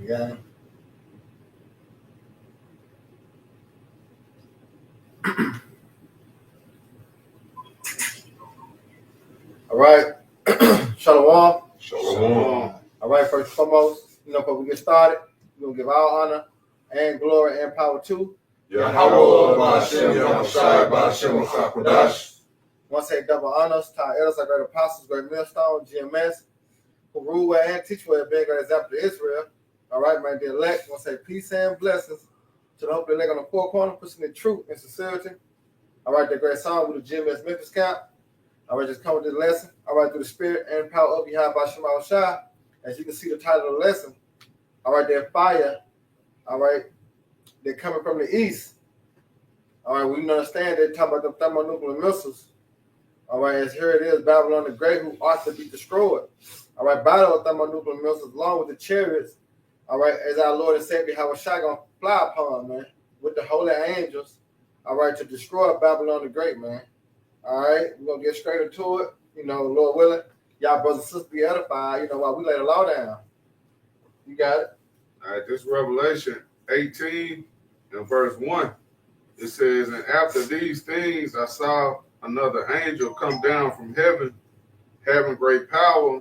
Yeah. All right. Shalom. Shalom. All right, first and foremost, before we get started, we're going to give all honor and glory and power to Yahweh Ba'Shem Yahushai Ba'Shem HaKadosh. I want to say double honors to our elders, our great apostles, great millstone, GMS, who rule well and teach well, being great example to Israel. All right, man, the elect. I want to say peace and blessings to the hope elect on the four corner, pushing the truth and sincerity. All right, that great song with the GMS Memphis camp. All right, just come with this lesson. All right, through the spirit and power of Yahweh Ba'Shem Yahushai. As you can see the title of the lesson. All right, that fire. All right, they're coming from the east. All right, we understand they're talking about the thermonuclear missiles. All right, as here it is, Babylon the Great, who ought to be destroyed. All right, battle of thermonuclear missiles, along with the chariots. All right, as our Lord and Savior Yahushua gonna fly upon, man, with the holy angels. All right, to destroy Babylon the Great, man. All right, we're gonna get straight into it. Lord willing, y'all brothers and sisters be edified. While we lay the law down. You got it. All right, this Revelation 18 and verse 1. It says, and after these things I saw another angel come down from heaven, having great power,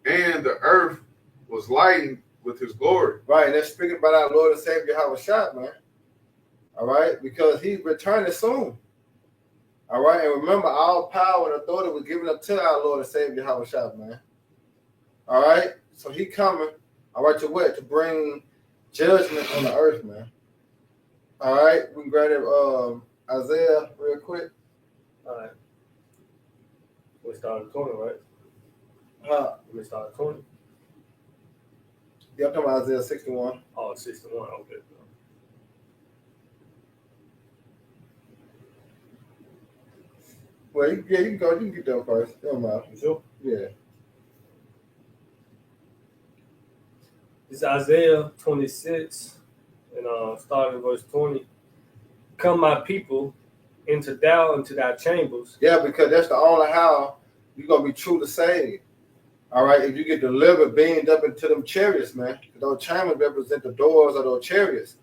and the earth was lightened with his glory. Right, and they're speaking about our Lord and Savior Yahushua, man. All right, because he's returning soon. All right, and remember, all power and authority was given up to our Lord and Savior Yahushua, man. All right, so he coming. All right, to what? To bring judgment on the earth, man. All right, we can grab it, Isaiah real quick. All right. We started 20, right? We started 20. Yeah, I'm talking about Isaiah 61. Oh, 61. Okay. Well, you can go. You can get them first. Never mind. You sure? Yeah. It's Isaiah 26, and starting verse 20. Come, my people, into thy chambers. Yeah, because that's the only how you're going to be truly saved. All right, if you get delivered, beamed up into them chariots, man. Those chambers represent the doors of those chariots.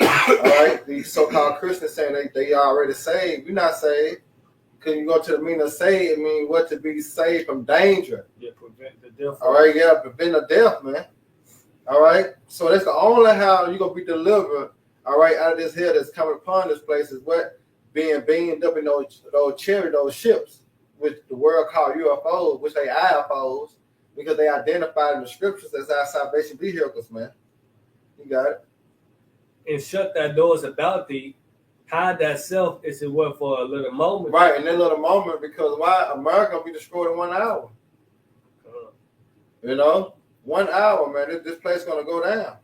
All right, these so-called Christians saying they are already saved. You're not saved. Because you go to the meaning of saved, it means what? To be saved from danger. Yeah, prevent the death. All right, yeah, prevent the death, man. All right, so that's the only how you're going to be delivered, all right, out of this hell that's coming upon this place is what? Being beamed up in those chariots, those ships, which the world called UFOs, which they IFOs, because they identified in the scriptures as our salvation vehicles, man. You got it. And shut thy doors about thee. Hide thyself as it were for a little moment. Right, in that little moment, because why? America will be destroyed in 1 hour. 1 hour, man. This place is going to go down.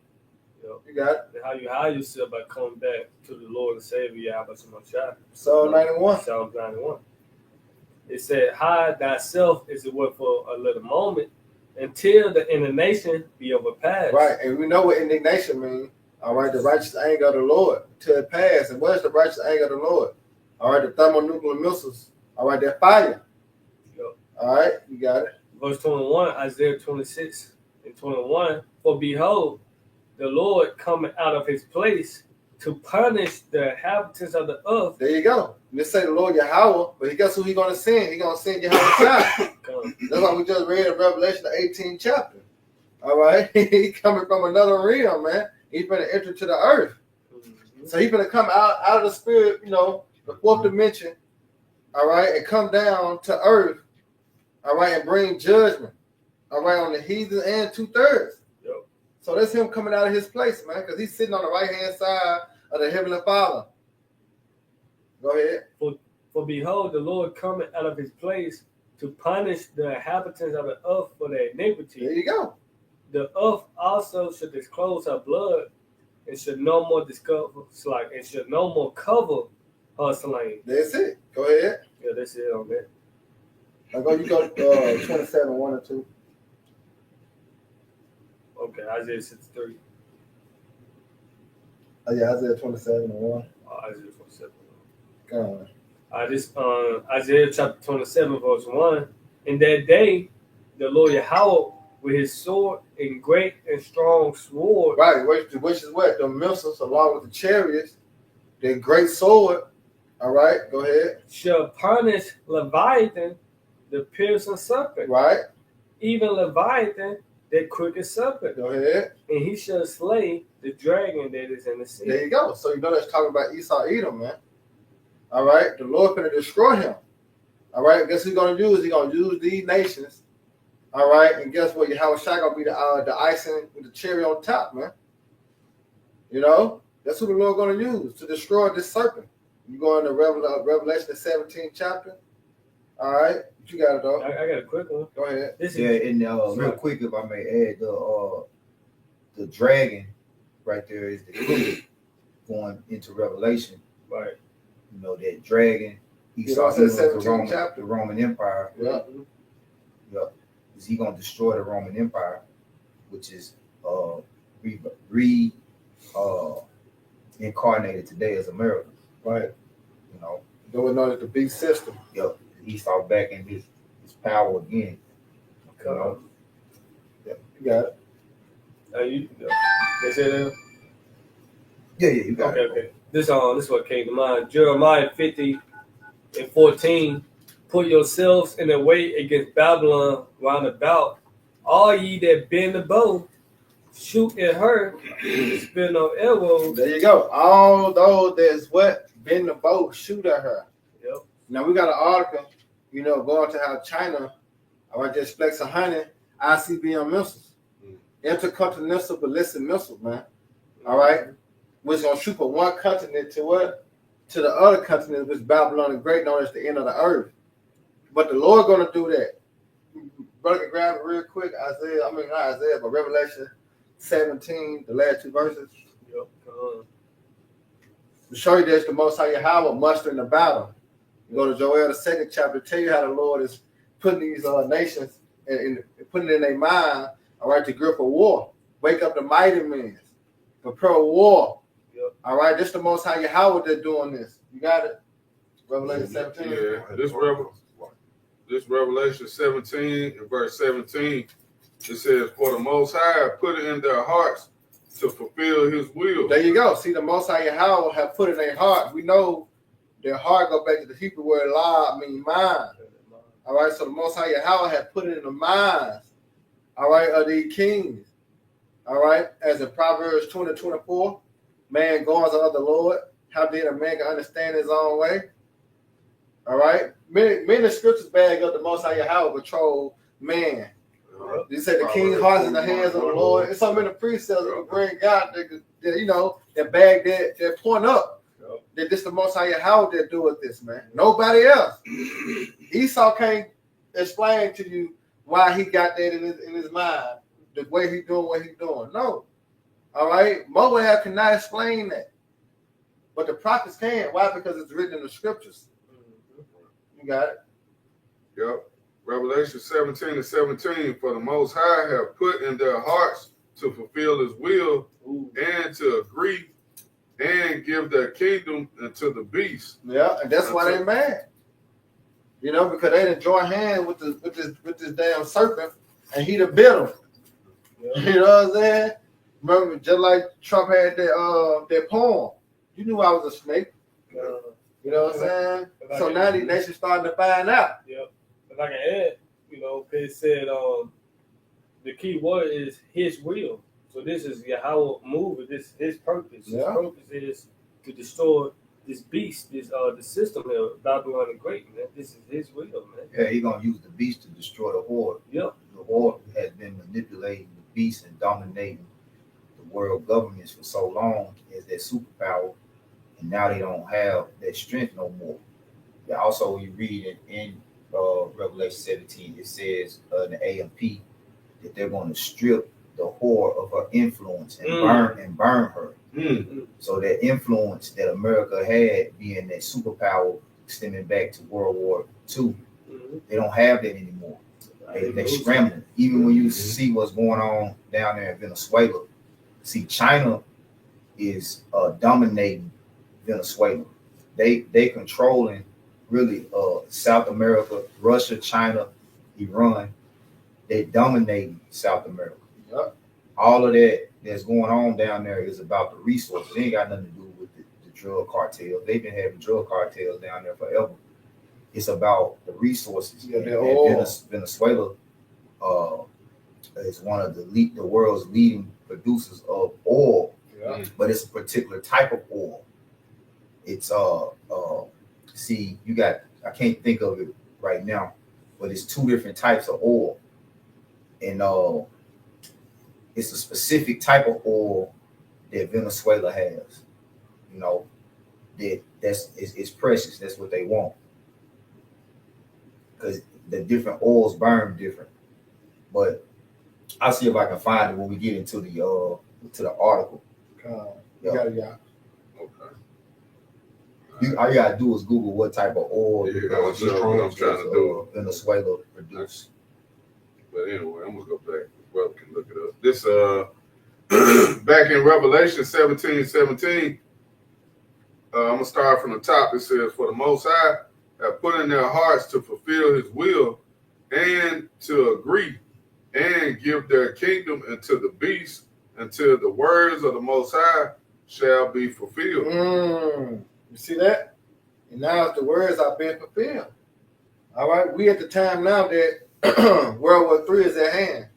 Yep. You got it. And how you hide yourself by coming back to the Lord and Savior, Yahweh Shai. Psalm 91. Psalm 91. It said, hide thyself as it were for a little moment until the indignation be overpassed. Right, and we know what indignation means. All right, the righteous anger of the Lord till it pass. And what is the righteous anger of the Lord? All right, the thermonuclear missiles. All right, that fire. Yep. All right, you got it. Verse 21, Isaiah 26 and 21. For behold, the Lord coming out of his place to punish the inhabitants of the earth. There you go. Let's say the Lord Yahweh, but guess who he's going to send? He's going to send Yahweh. That's why we just read in Revelation, the 18th chapter. All right, he's coming from another realm, man. He's going to enter to the earth. Mm-hmm. So he's going to come out of the spirit, the fourth dimension, all right, and come down to earth, all right, and bring judgment, all right, on the heathen and 2/3. Yep. So that's him coming out of his place, man, because he's sitting on the right-hand side of the Heavenly Father. Go ahead. For behold, the Lord coming out of his place to punish the inhabitants of the earth for their iniquity. There you go. The earth also should disclose her blood and should no more cover her slain. That's it. Go ahead. Yeah, that's it on that. You go 27, 1 or 2. Okay, Isaiah 63. Oh, yeah, Isaiah 27 and 1. Isaiah 27. Go on. This Isaiah chapter 27, verse 1. In that day, the Lord Yahweh with his sword and great and strong sword. Right, which is what? The missiles along with the chariots, the great sword. All right, go ahead. Shall punish Leviathan, the piercing serpent. Right, Even Leviathan, that crooked serpent. go ahead. And he shall slay the dragon that is in the sea. There you go. So you know that's talking about Esau Edom, man. All right, the Lord gonna destroy him. All right, guess who's gonna use? He's gonna use these nations. All right, and guess what? Yahweh Shai gonna be the icing with the cherry on top, man. You know, that's who the Lord gonna use to destroy this serpent. You go into Revelation, the 17th chapter. All right, what you got it though. I got a quick one. Go ahead. This is And real quick, if I may add, the dragon right there is the king going into Revelation. right. You know, that dragon, You know, Esau, it says the 17th chapter. Roman Empire. Yeah. Is he gonna destroy the Roman Empire, which is incarnated today as America? Right. You know, Going on as the beast system. Esau back in his power again. You know? You got it. They said that? Yeah, you got it. Okay. This is what came to mind. Jeremiah 50:14. Put yourselves in the way against Babylon round about. All ye that bend the bow, shoot at her, spin no arrows. There you go. All those that's what bend the bow, shoot at her. Yep. Now we got an article, you know, going to how China, just flex 100 ICBM missiles, intercontinental ballistic missiles, man. All right, which gonna shoot from one continent to what? To the other continent, which Babylon the Great, known as the end of the earth. But the Lord gonna do that. Brother, can grab it real quick. Not Isaiah, but Revelation 17, the last two verses. Yep. To show you this, the Most High Yahweh mustering the battle. You go to Joel, the 2nd chapter, tell you how the Lord is putting these nations and putting it in their mind, all right, to grip a war. Wake up the mighty men. Prepare a war. Yep. All right, this the Most High Yahweh that's doing this. You got it? Revelation 17. Yeah, this Revelation 17 and verse 17, it says, "For the Most High put it in their hearts to fulfill His will." There you go. See, the Most High Yahweh have put in their heart. We know their heart go back to the Hebrew word "la," mean mind. All right, so the Most High Yahweh have put it in the minds, all right, of these kings. All right, as in Proverbs 20:24, man goes on the Lord. How did a man can understand his own way? All right, many scriptures bag up the Most High Yahweh control man. They say the king's heart is in the hands of the Lord. It's so many precepts that bring God that bag that point up. That this the Most High Yahweh that do with this, man. Nobody else. Esau can't explain to you why he got that in his mind, the way he's doing what he's doing. No. All right. Moab cannot explain that. But the prophets can. Why? Because it's written in the scriptures. You got it? Yep. Revelation 17:17, "For the Most High have put in their hearts to fulfill His will and to agree and give their kingdom unto the beast." Yeah, and that's why they mad. You know, because they didn't join hands with this damn serpent, and he done bit them. Yeah. You know what I'm saying? Remember, just like Trump had that poem. You knew I was a snake. You know what I'm saying? So now these nations starting to find out. Yep. If I can add, it said the key word is His will. So this is Yahweh moving. This His purpose. Yeah. His purpose is to destroy this beast, the system here, Babylon the Great, man. This is His will, man. Yeah, He's gonna use the beast to destroy the horde. Yep. The horde has been manipulating the beast and dominating the world governments for so long as their superpower, and now they don't have that strength no more. Yeah, also, you read it in Revelation 17, it says in the AMP that they're going to strip the whore of her influence and burn her. So that influence that America had, being that superpower stemming back to World War II, they don't have that anymore. They're scrambling. Even when you see what's going on down there in Venezuela, see, China is dominating Venezuela. They controlling really South America, Russia, China, Iran, that dominating South America. Yep. All of that that's going on down there is about the resources. It ain't got nothing to do with the drug cartels. They've been having drug cartels down there forever. It's about the resources. Yeah, and Venezuela is one of the world's leading producers of oil, Yeah. but it's a particular type of oil. It's see, you got, I can't think of it right now, but it's two different types of oil, and it's a specific type of oil that Venezuela has. You know, it's precious. That's what they want, because the different oils burn different. But I'll see if I can find it when we get into the article. You got it, yeah. Okay. All you gotta do is Google what type of oil Yeah, that's what I'm trying to do. Venezuela produce. But anyway, I'm gonna go back. Brother can look it up. This back in Revelation 17:17. I'm gonna start from the top. It says, "For the Most High have put in their hearts to fulfill His will, and to agree, and give their kingdom unto the beast, until the words of the Most High shall be fulfilled." You see that? And now the words are being fulfilled. All right, we at the time now that World War III is at hand.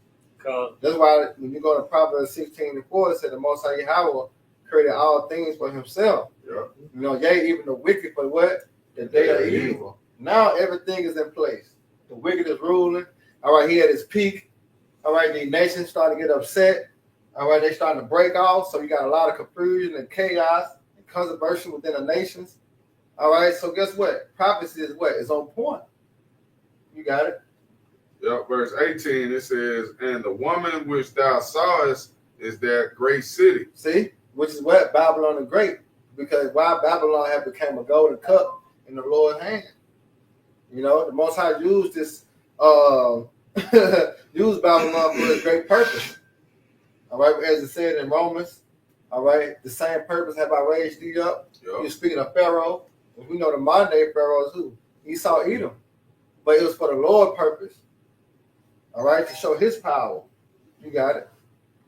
That's why when you go to Proverbs 16:4, it said the Most High Yahweh created all things for Himself. Yeah. You know, yea, even the wicked for what? The day of evil. Now everything is in place. The wicked is ruling. All right, he at his peak. All right, the nations starting to get upset. All right, they starting to break off. So you got a lot of confusion and chaos and controversy within the nations. All right, so guess what? Prophecy is what? It's on point. You got it. Yep, verse 18, it says, "And the woman which thou sawest is that great city." See, which is what? Babylon the Great. Because why Babylon had become a golden cup in the Lord's hand. You know, the Most High used this, used Babylon for a great purpose. All right, as it said in Romans, all right, the same purpose have I raised thee up. Yep. You're speaking of Pharaoh. We know the modern day Pharaoh is who? Esau, Edom. But it was for the Lord's purpose. All right, to show His power. You got it.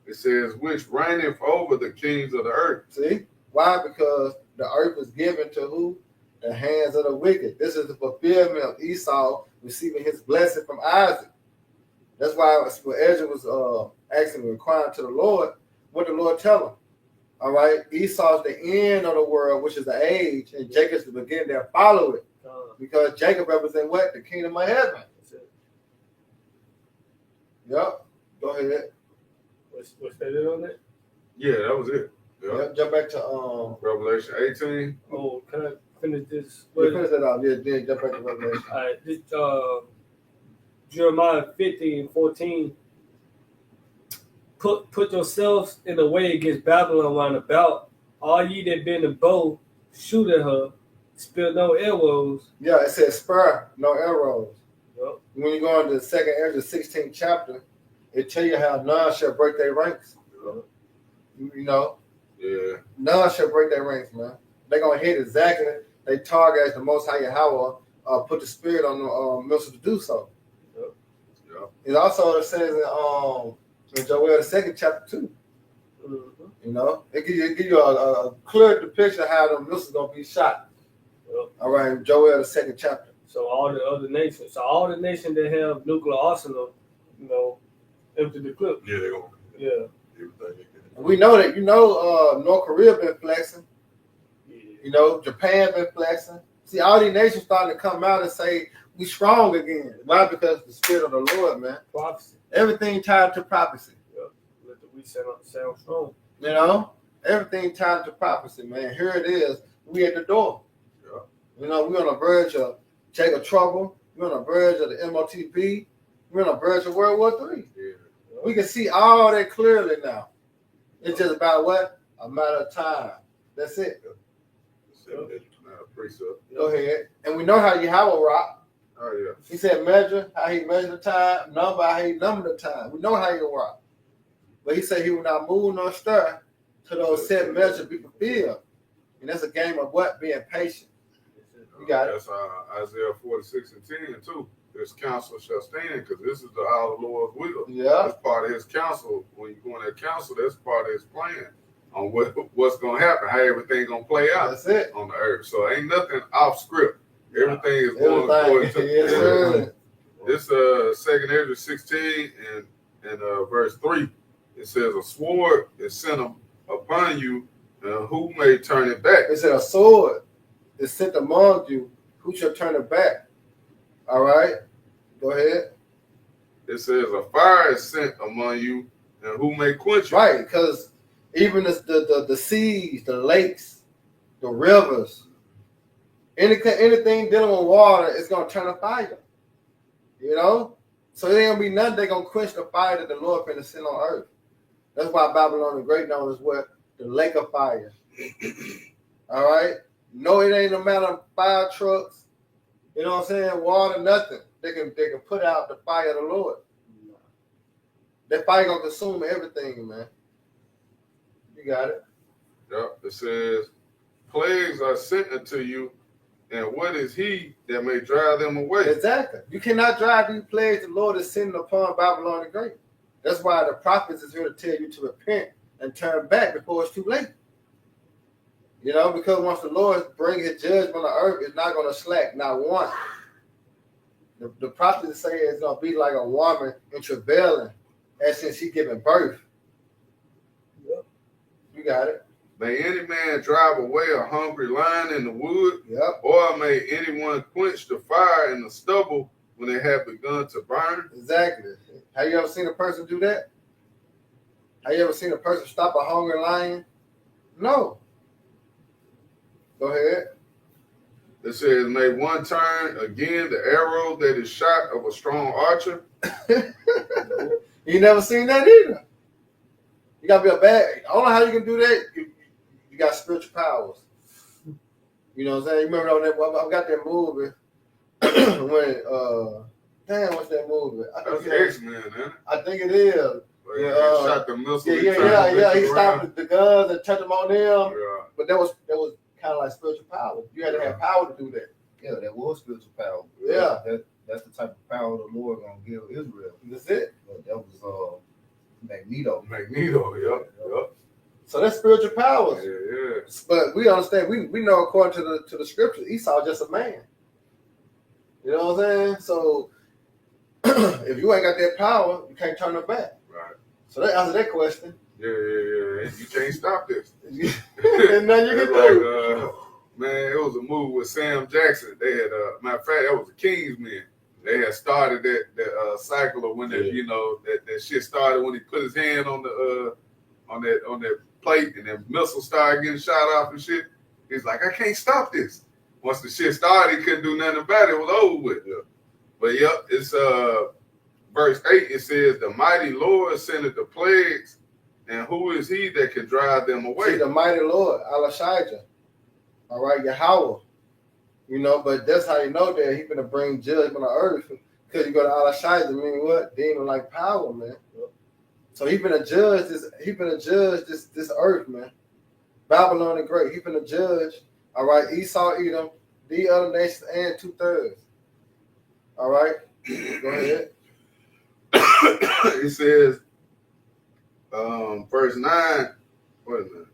It says, "Which reigneth over the kings of the earth." See? Why? Because the earth was given to who? The hands of the wicked. This is the fulfillment of Esau receiving his blessing from Isaac. That's why when Ezra was asking, inquiring to the Lord, what did the Lord tell him? All right, Esau's the end of the world, which is the age, and Jacob's the beginning that follow it. Because Jacob represents what? The kingdom of heaven. Yep. Go ahead. What's that on that? Yeah, that was it. Yep. Jump back to Revelation 18. Oh, can I finish this? finish that off. Yeah, jump back to Revelation. All right, this Jeremiah 15:14. Put yourselves in the way against Babylon round about. All ye that bend the bow, shoot at her. Spill no arrows. Yeah, it says spur, no arrows. Yep. When you go into the second Ezra 16th chapter, it tell you how none shall break their ranks. Yep. You know, Yeah. none shall break their ranks, man. They're gonna hit exactly they target as the Most High Yahweh put the spirit on the minister to do so. Yep. Yep. It also says in Joel the second chapter too. Mm-hmm. You know, it give you a clear depiction of how the ministers gonna be shot. Yep. All right, Joel the second chapter. So all the other nations, that have nuclear arsenal, you know, empty the clip. Yeah, they're going to. Yeah. Everything. We know that, North Korea been flexing. Yeah. You know, Japan been flexing. See, all these nations starting to come out and say, we strong again. Why? Because the spirit of the Lord, man. Prophecy. Everything tied to prophecy. Yeah. Let the weak sound strong. You know? Everything tied to prophecy, man. Here it is. We at the door. Yeah. You know, we're on the verge of Jacob Trouble. We're on the verge of the MOTP. We're on the verge of World War III. Yeah. We can see all that clearly now. It's just about what? A matter of time. That's it. Go ahead. And we know how Yahweh rock. Oh, yeah. He said measure, how he measured the time, number, how he numbered the time. We know how he rock. But he said he will not move nor stir till those set measures be fulfilled. And that's a game of what? Being patient. You got it. That's Isaiah 46:10 too. his counsel shall stand, because this is our Lord's will. Yeah. That's part of his counsel. When you go in that counsel, that's part of his plan on what's going to happen, how everything going to play out That's it. on the earth. So ain't nothing off script. Everything is going according to Yes, sir. this 2nd Ezra 16 and verse 3. It says, a sword is sent upon you, and who may turn it back? It said a sword is sent among you, who shall turn it back? All right. Go ahead. It says, a fire is sent among you, and who may quench it? Right, because even the seas, the lakes, the rivers, anything dealing with water is going to turn to fire. You know? So there ain't going to be nothing they're going to quench the fire that the Lord finna send on earth. That's why Babylon the Great known as what? The lake of fire. All right? No, it ain't no matter of fire trucks, you know what I'm saying? Water, nothing. They can put out the fire of the Lord. That fire gonna consume everything, man. You got it. Yep. It says, plagues are sent unto you, and what is he that may drive them away? Exactly. You cannot drive these plagues the Lord is sending upon Babylon the Great. That's why the prophets is here to tell you to repent and turn back before it's too late. You know, because once the Lord brings his judgment on the earth, it's not going to slack, not one. The prophets say it's going to be like a woman in travailing as since she giving birth. Yep. You got it. May any man drive away a hungry lion in the wood? Yep. Or may anyone quench the fire in the stubble when they have begun to burn? Exactly. Have you ever seen a person do that? Have you ever seen a person stop a hungry lion? No. Go ahead. It says, may one turn again the arrow that is shot of a strong archer? You never seen that either. You gotta be a bad. I don't know how you can do that. You got spiritual powers. You know what I'm saying? You remember on that? I got that movie when damn, what's that movie? That's X-Men, isn't it? I think it is. He shot the missile. Yeah. He stopped the guns and turned them on them. Yeah. But that was kind of like spiritual power. You had to have power to do that. Yeah, that was spiritual power. Yeah. That's the type of power the Lord gonna give Israel. That's it. But that was Magneto. Yep. So that's spiritual powers. Yeah. But we understand, we know according to the scriptures, Esau just a man. You know what I'm saying? So if you ain't got that power, you can't turn it back. Right. So that answers that question. Yeah. You can't stop this. And nothing you can do. Man, it was a movie with Sam Jackson. They had, matter of fact, that was the Kingsmen. They had started that cycle of when that shit started when he put his hand on that plate and then missiles started getting shot off and shit. He's like, I can't stop this. Once the shit started, he couldn't do nothing about it. It was over with. Yeah. But yep, it's verse 8. It says, the mighty Lord sendeth the plagues, and who is he that can drive them away? See, the mighty Lord, Alashijah. All right, Yahweh. You know, but that's how you know that he's going to bring judgment on earth. Because you go to Alashijah, meaning what? Demon like power, man. So he's going to judge this earth, man. Babylon the Great. He's going to judge, all right, Esau, Edom, the other nations, and 2/3. All right? Go ahead. It says, verse 9, wait a minute.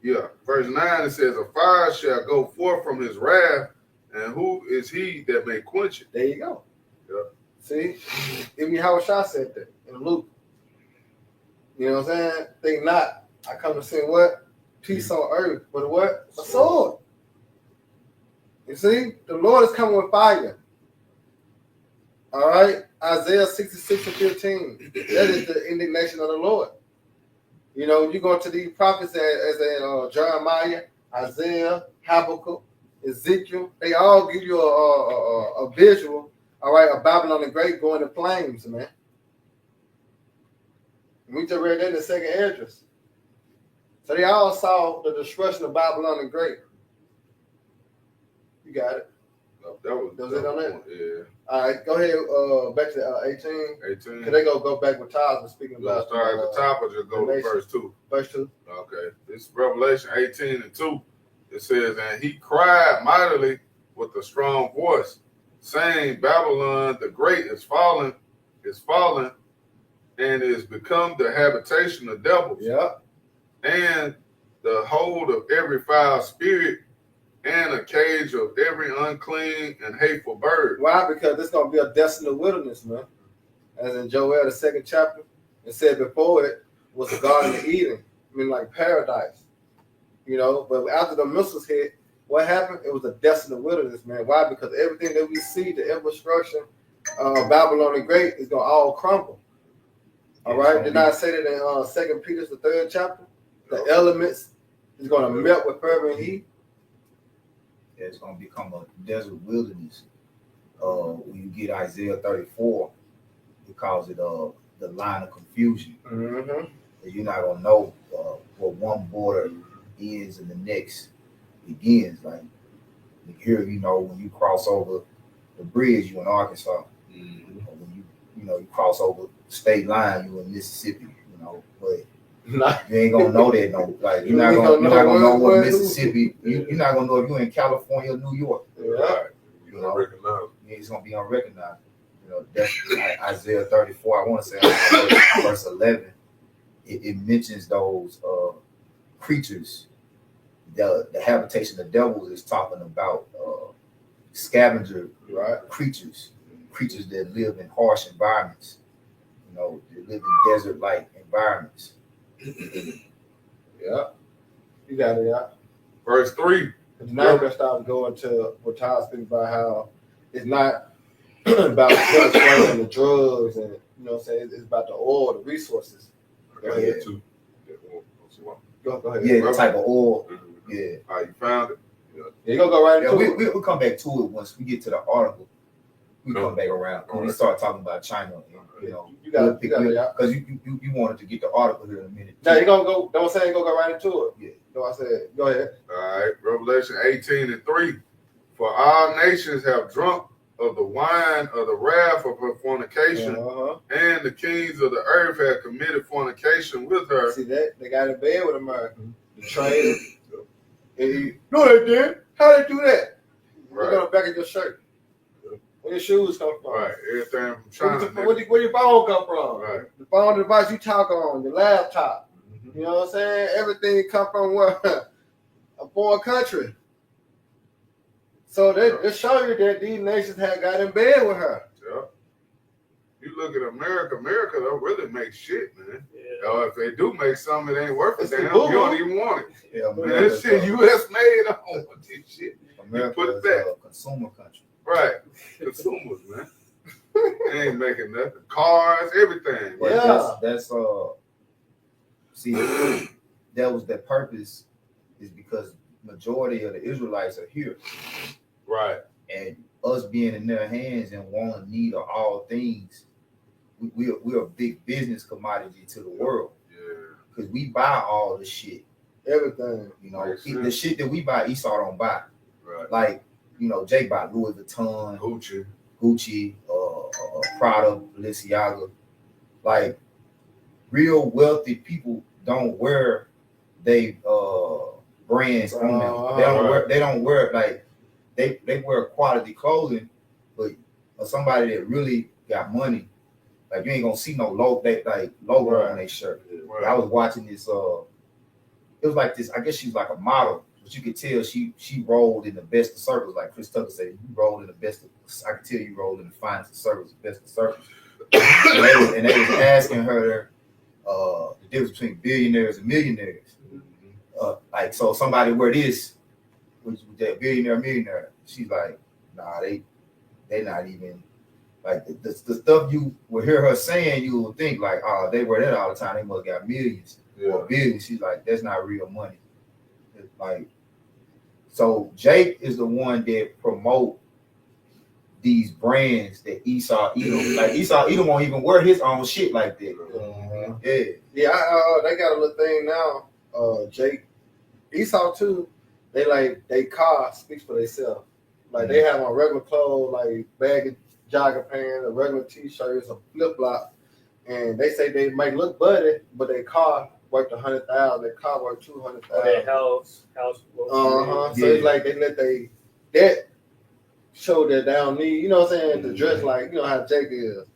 Yeah, verse 9, it says, a fire shall go forth from his wrath, and who is he that may quench it? There you go. Yeah. See? Even Yahweh Shah said that in Luke. You know what I'm saying? Think not. I come to sing what? Peace on earth. But what? A sword. You see? The Lord is coming with fire. All right? Isaiah 66:15. That is the indignation of the Lord. You know, you go to these prophets as Jeremiah, Isaiah, Habakkuk, Ezekiel. They all give you a visual, all right, of Babylon the Great going in flames, man. We just read that in the 2nd Esdras. So they all saw the destruction of Babylon the Great. You got it. That was it on that? Yeah. All right, go ahead. Back to 18. 18. Cause they go back with Tyler speaking about. Start at the top or just go to verse 2? Verse 2. Okay. This is Revelation 18:2. It says, and he cried mightily with a strong voice, saying, Babylon the Great is fallen, and is become the habitation of devils, Yeah. and the hold of every foul spirit, and a cage of every unclean and hateful bird. Why? Because it's gonna be a desolate wilderness, man. As in Joel, the 2nd chapter, it said before it was the Garden of Eden, I mean like paradise. You know, but after the missiles hit, what happened? It was a desolate wilderness, man. Why? Because everything that we see, the infrastructure, Babylon the Great, is gonna all crumble. All right. Did I say that in 2 Peter, the 3rd chapter? The elements is gonna melt with fervent heat. Yeah, it's gonna become a desert wilderness. When you get Isaiah 34, it calls it the line of confusion. Mm-hmm. You're not gonna know where one border ends and the next begins. Like here, you know, when you cross over the bridge, you in Arkansas. Or when you cross over the state line, you in Mississippi. You know, but you ain't gonna know that. No, like you're not gonna know what Mississippi. You're not gonna know if you're in California or New York. Yeah. You don't recognize. It's gonna be unrecognized. You know, that's Isaiah 34. I want to say verse 11. It mentions those creatures. The habitation of devils is talking about scavenger creatures that live in harsh environments. You know, they live in desert-like environments. Yeah. You got it, yeah. Verse 3. Now we're gonna start going to what Tyler speaks about how it's not about the drugs and you know what I'm saying, it's about the oil, the resources. Go ahead. Too. Go ahead. Yeah, the type of oil. Yeah. All right, you found it. Yeah, you're gonna go right into it. We'll come back to it once we get to the article. We come back around when we start talking about China. And, you know, you got it, because you wanted to get the article here in a minute. Now you're gonna go. Don't say you're gonna go right into it. Yeah. No, I said go ahead. All right, Revelation 18:3. For all nations have drunk of the wine of the wrath of her fornication, and the kings of the earth have committed fornication with her. See that? They got in bed with America. The trade. No, they did. How they do that? Right. Look on the back of your shirt. Where your shoes come from? Right. Everything from China. Where your phone come from? Right. The phone device you talk on, your laptop. You know what I'm saying? Everything come from where? A foreign country. So they show you that these nations had got in bed with her. Yeah. You look at America don't really make shit, man. Yeah. If they do make something, it ain't worth a It's damn. the boo-boo. You don't even want it. Yeah, Man, this shit US made. I don't want this shit. America put it is back. a consumer country. Right. Consumers, man. They ain't making nothing. Cars, everything. But Yeah. that's see, that was the purpose, is because majority of the Israelites are here. Right. And us being in their hands and wanting need of all things, we're a big business commodity to the world. Yeah. Because we buy all the shit. Everything. You know, the shit that we buy, Esau don't buy. Right. Like, you know, Jake buy Louis Vuitton, Gucci, Prada, Balenciaga. Like, real wealthy people don't wear they brands on them. They don't wear like they wear quality clothing, but somebody that really got money, like you ain't gonna see no logo on their shirt. Right. I was watching this. It was like this. I guess she's like a model, but you could tell she rolled in the best of circles. Like Chris Tucker said, you rolled in the best. I could tell you rolled in the finest of circles, the best of circles. and they was asking her the difference between billionaires and millionaires. Like, so somebody wear this, with that millionaire. She's like, nah, they not even like the stuff you will hear her saying. You will think like, oh, they wear that all the time. They must got millions or billions. She's like, that's not real money. It's like, so Jake is the one that promote these brands that Esau Edom. Like Esau Edom won't even wear his own shit like that. Yeah. They got a little thing now. Jake, Esau too. They car speaks for themselves. Like they have on regular clothes, like baggy jogger pants, a regular t-shirts, a flip flop, and they say they might look buddy, but their car worth $100,000. Their car worth $200,000. Their house. So it's like they let that show that they don't need, you know what I'm saying, to dress like, you know how Jake is.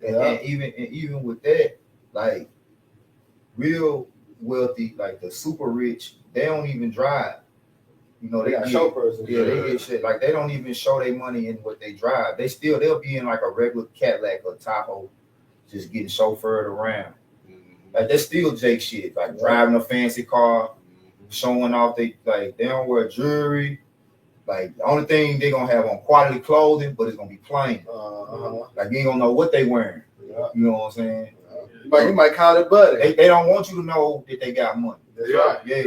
And even with that, like real wealthy, like the super rich, they don't even drive. You know, They got chauffeurs. Yeah, they get shit. Like they don't even show their money in what they drive. They'll be in like a regular Cadillac or Tahoe, just getting chauffeured around. Like that's still Jake shit. Like driving a fancy car, showing off they don't wear jewelry. Like the only thing they gonna have on quality clothing, but it's gonna be plain. Like you ain't gonna know what they wearing. Yeah. You know what I'm saying? You might call it buddy. They don't want you to know that they got money. That's right. Yeah.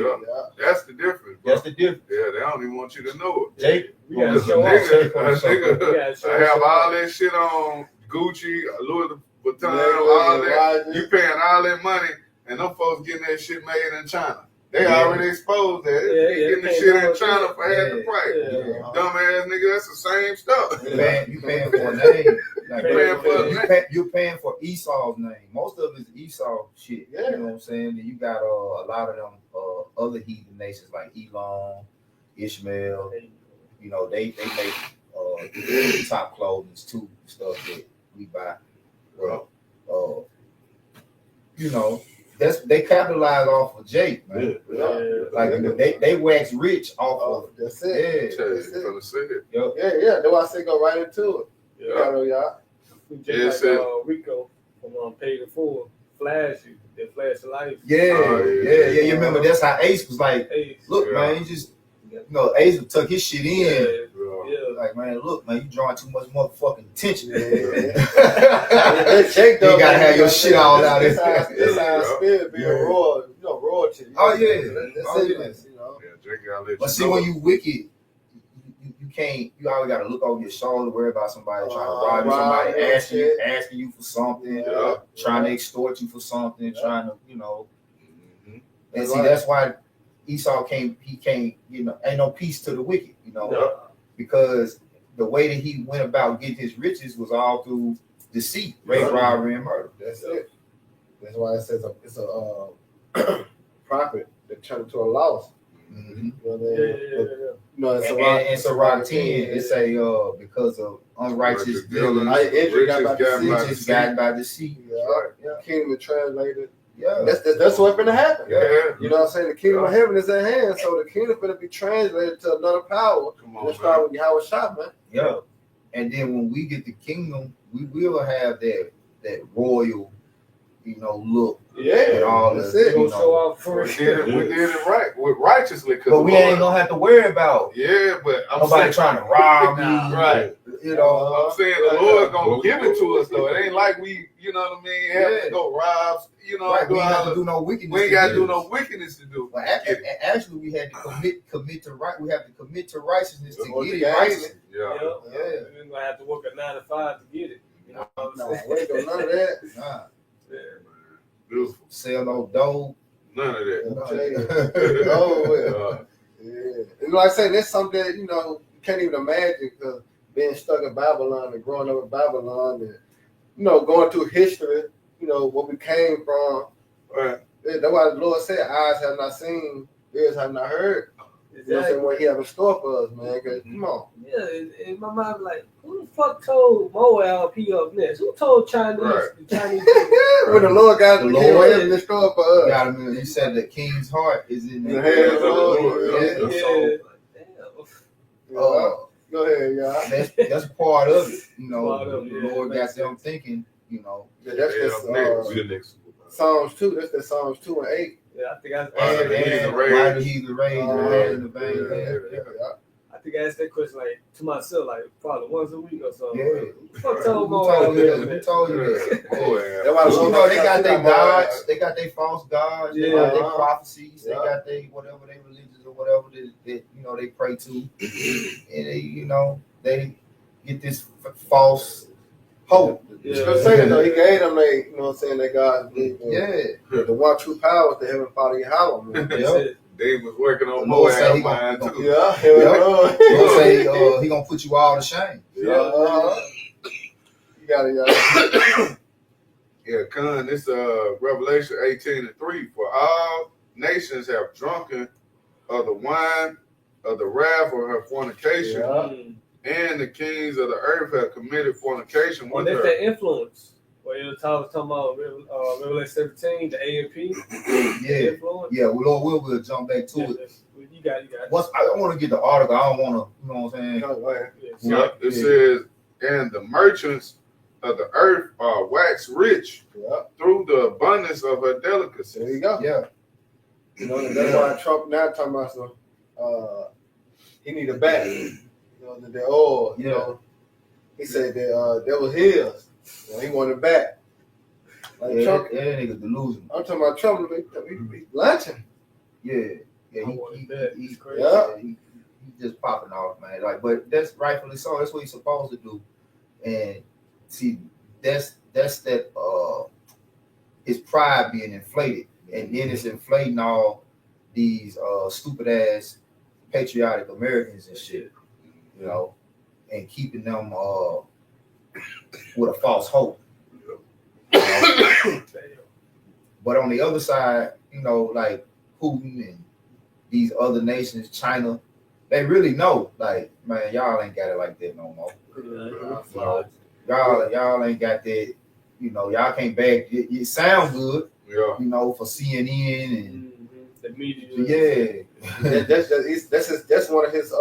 That's the difference. Bro. That's the difference. Yeah, they don't even want you to know it. Jake, We gotta Because a show off. nigga, I have all that shit on Gucci, Louis Vuitton, all that. You paying all that money, and them folks getting that shit made in China. They already exposed that. They getting the shit in China for half the price. Dumbass nigga, that's the same stuff. You paying for a name. Paying You're paying for Esau's name. Most of it is Esau shit. Yeah. You know what I'm saying? And you got a lot of them other heathen nations like Elam, Ishmael. You know, they make top clothing too, stuff that we buy. Well, you know, they capitalize off of Jake, man. Like they wax rich off of That's it. Yeah. That's it. Yep. Yeah. That's why I say go right into it. Y'all. Just like Rico from Pay the Fool, Flash you. They flash the lights. Yeah. You remember that's how Ace was like, look, man, you just, you know, Ace would tuck his shit in. Like, man, look, man, you drawing too much motherfucking attention. You gotta have your shit all out there. This how spirit being royal, you know, royalty. Oh yeah. That's you know. But see, when you wicked, you can't. You always gotta look over your shoulder, worry about somebody trying to rob you, somebody asking you for something, trying to extort you for something, trying to, you know. And see, that's why Esau can't. He can't. You know, ain't no peace to the wicked. You know, because the way that he went about getting his riches was all through deceit, rape, robbery, and murder. That's it. That's why it says it's a profit that turned into a loss. Mm-hmm. You know what I mean? No, it's a rock 10. It say because of unrighteous dealings, riches got by deceit. Kingdom translated. Yeah, that's what's gonna happen. Yeah. You know what I'm saying? The kingdom of heaven is at hand, so the kingdom gonna be translated to another power. Let's start with Yahweh Shah, man. Yeah, and then when we get the kingdom, we will have that royal, you know, look. Yeah, and all that's the, it. you know, we did it right, righteously. But we ain't gonna have to worry about. Yeah, but I'm nobody trying to rob you, right? You know, I'm saying the Lord's gonna give it to us though. It ain't like we, you know what I mean, have to go rob. You know, we ain't got to do no wickedness. We ain't got to do no wickedness to do. But actually, we had to commit to right. We have to commit to righteousness to get it right. Yeah. We're gonna have to work a 9 to 5 to get it. You know what I'm saying? We ain't doing none of that. Nah. Yeah, man. Beautiful. Sell no dough. None of that. Oh, yeah. And like I say, that's something that, you know, you can't even imagine, because being stuck in Babylon and growing up in Babylon and, you know, going through history, you know, what we came from. Right. That's why the Lord said, eyes have not seen, ears have not heard. Exactly. You know what I'm saying? What he have in store for us, man. Cause, come on. Yeah, in my mind, like, who the fuck told Moab he up next? Who told Chinese? The Chinese when the Lord got the Lord in store for us. God, he said the king's heart is in the hands of the Lord. Go ahead, y'all. That's part of it. You know, the Lord got them thinking, you know. Yeah, that's Psalms 2. That's the Psalms 2 and 8. Yeah, I think why did he raise the head in the vein? I think I asked that question like to myself, like probably once a week or something. Yeah. Fuck told Who told you that? You know, they got their gods, they got their false gods, they got their prophecies, they got their whatever they religions or whatever that you know they pray to, and they, you know, they get this false hope. Saying though, he gave them they, you know what I'm saying, they God. The one true power is the heaven Father Yahweh, man. Dave was working on Moab mine too. He'll say he gonna put you all to shame. You got it, yeah, Con, this Revelation 18:3. For all nations have drunken of the wine of the wrath of her fornication. and the kings of the earth have committed fornication Well, with that's her. that influence. Where you was talking about Revelation 17, the A&P, Yeah, influence. yeah. Well, Lord, we'll jump back to it. You got it. Once I don't want to get the article, I don't want to. You know what I'm saying? No, go ahead. Yeah, it says, and the merchants of the earth are waxed rich through the abundance of her delicacies. There you go. Yeah. You know, and that's why Trump now talking about some. He need a back. You know, the oil. You know, he said that was his. You know, he wanted it back. Like Yeah, Trump, that nigga delusional. I'm talking about Trump. He lunching. Yeah, yeah. He's crazy. Yeah, he just popping off, man. Like, but that's rightfully so. That's what he's supposed to do. And see, that's that his pride being inflated, and then it's inflating all these stupid ass patriotic Americans and shit, you know, and keeping them with a false hope. You know? But on the other side, you know, like Putin and these other nations, China, they really know, like, man, y'all ain't got it like that no more. You know, y'all ain't got that. You know, y'all can't bag. It sound good. Yeah. You know, for CNN and the media. Yeah. That's one of his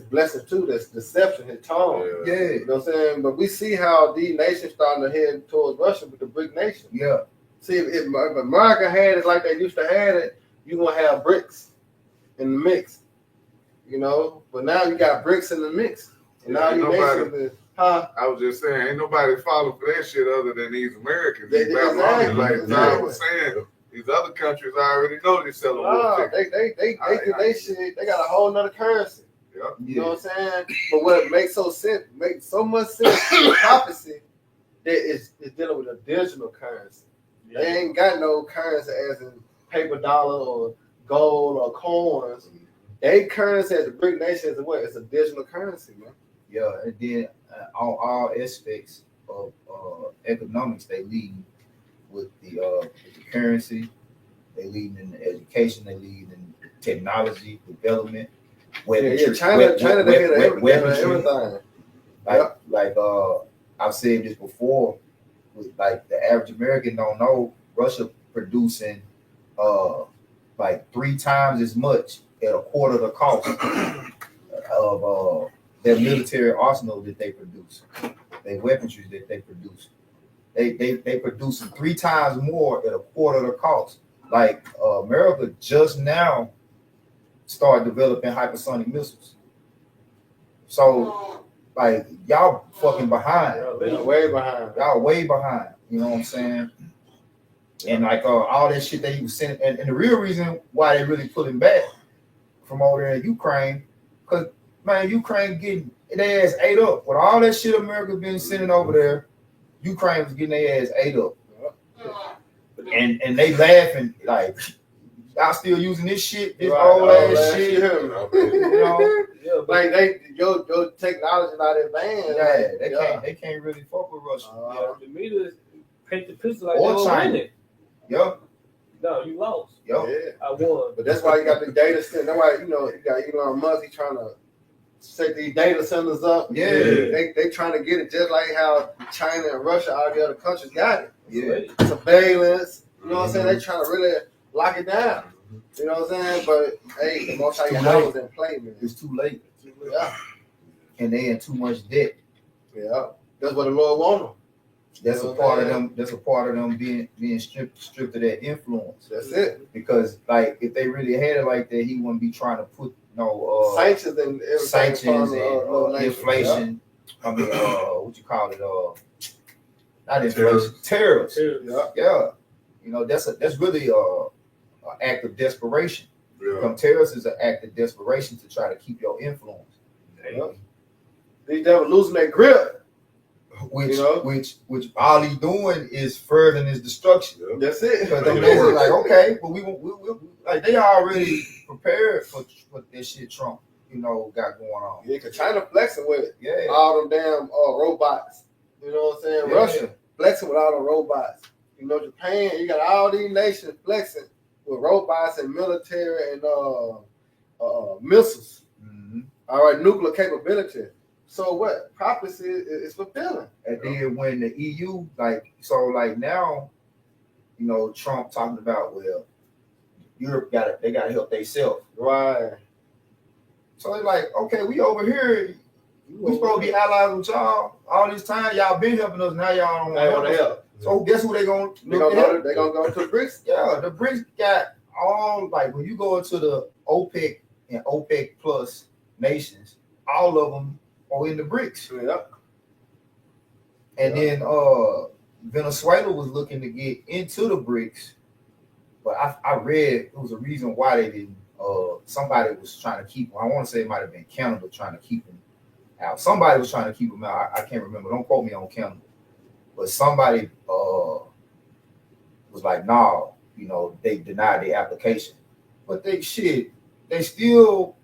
blessings too. That's deception, his tone. Yeah. You know what I'm saying? But we see how these nations starting to head towards Russia with the BRIC nation. Yeah. See, if America had it like they used to have it, you gonna have BRICS in the mix. You know, but now you got BRICS in the mix. And now you nations, I was just saying, ain't nobody falling for that shit other than these Americans. These Exactly. Babylonians, like Exactly. I was saying, these other countries already know they selling wolf chicken. They shit. They got a whole nother currency. Yeah. You know what I'm saying? But what makes so much sense in prophecy that is dealing with a digital currency. Yeah. They ain't got no currency as in paper dollar or gold or coins. They currency as a BRIC nation is what? It's a digital currency, man. Yeah, and then on all aspects of economics, they lead with the currency, they lead in education, they lead in technology development. China, they hit everything. Like I've said this before, like the average American don't know Russia producing like 3 times as much at a quarter the cost of their military arsenal that they produce, their weaponry that they produce. They producing 3 times more at a quarter the cost. Like America just now started developing hypersonic missiles. So like y'all fucking behind. Y'all way behind. Y'all way behind. You know what I'm saying? And like all that shit that he was sending, and the real reason why they really pulling back from over there in Ukraine, because man, Ukraine getting their ass ate up. With all that shit America been sending over there, Ukraine was getting their ass ate up. And they laughing like, y'all still using this shit, this old ass shit. You know, like your technology not advanced. Yeah, they can't really fuck with Russia. The media paint the picture like Or they were China. winning. Yup. No, you lost. Yup. Yeah. I won. But that's why you got the data center. That's why you got Elon Musk. He trying to set these data centers up. Yeah. They trying to get it just like how China and Russia, all the other countries got it. Yeah. Surveillance. You know what I'm saying? They trying to really lock it down. You know what I'm saying? But hey, the most I was in play, man. It's too late. Yeah. And they in too much debt. Yeah. That's what the Lord want them. That's a part of them. That's a part of them being stripped of that influence. That's it. Because like if they really had it like that, he wouldn't be trying to put sanctions and everything. Sanctions and inflation. Yeah. I mean, what you call it? Not inflation. Terrorists. Yeah. You know, that's really an act of desperation. Yeah. Terrorists is an act of desperation to try to keep your influence. Yeah. These devils losing their grip. Which all he doing is furthering his destruction. That's it. Because they're like, okay, but we like they already prepared for this shit Trump, got going on. Yeah, because China flexing with it. Yeah. All them damn robots. You know what I'm saying? Yeah. Russia flexing with all the robots. Japan, you got all these nations flexing with robots and military and missiles. Mm-hmm. All right, nuclear capability. So what? Prophecy is fulfilling. And then when the EU, like now, Trump talking about, well, Europe they gotta help themselves. Right. So they're like, okay, we over here, we supposed to be allies with y'all all this time. Y'all been helping us, now y'all don't They want want to to help. help. So guess who they gonna They gonna go to the BRICS. Yeah, the BRICS got all, like, when you go into the OPEC and OPEC plus nations, all of them are in the BRICS. Yeah. And then Venezuela was looking to get into the BRICS, but I read it was a reason why they didn't. Somebody was trying to keep them. I want to say it might have been Canada trying to keep them out. Somebody was trying to keep them out. I can't remember. Don't quote me on Canada. But somebody was like, no, they denied the application. But they still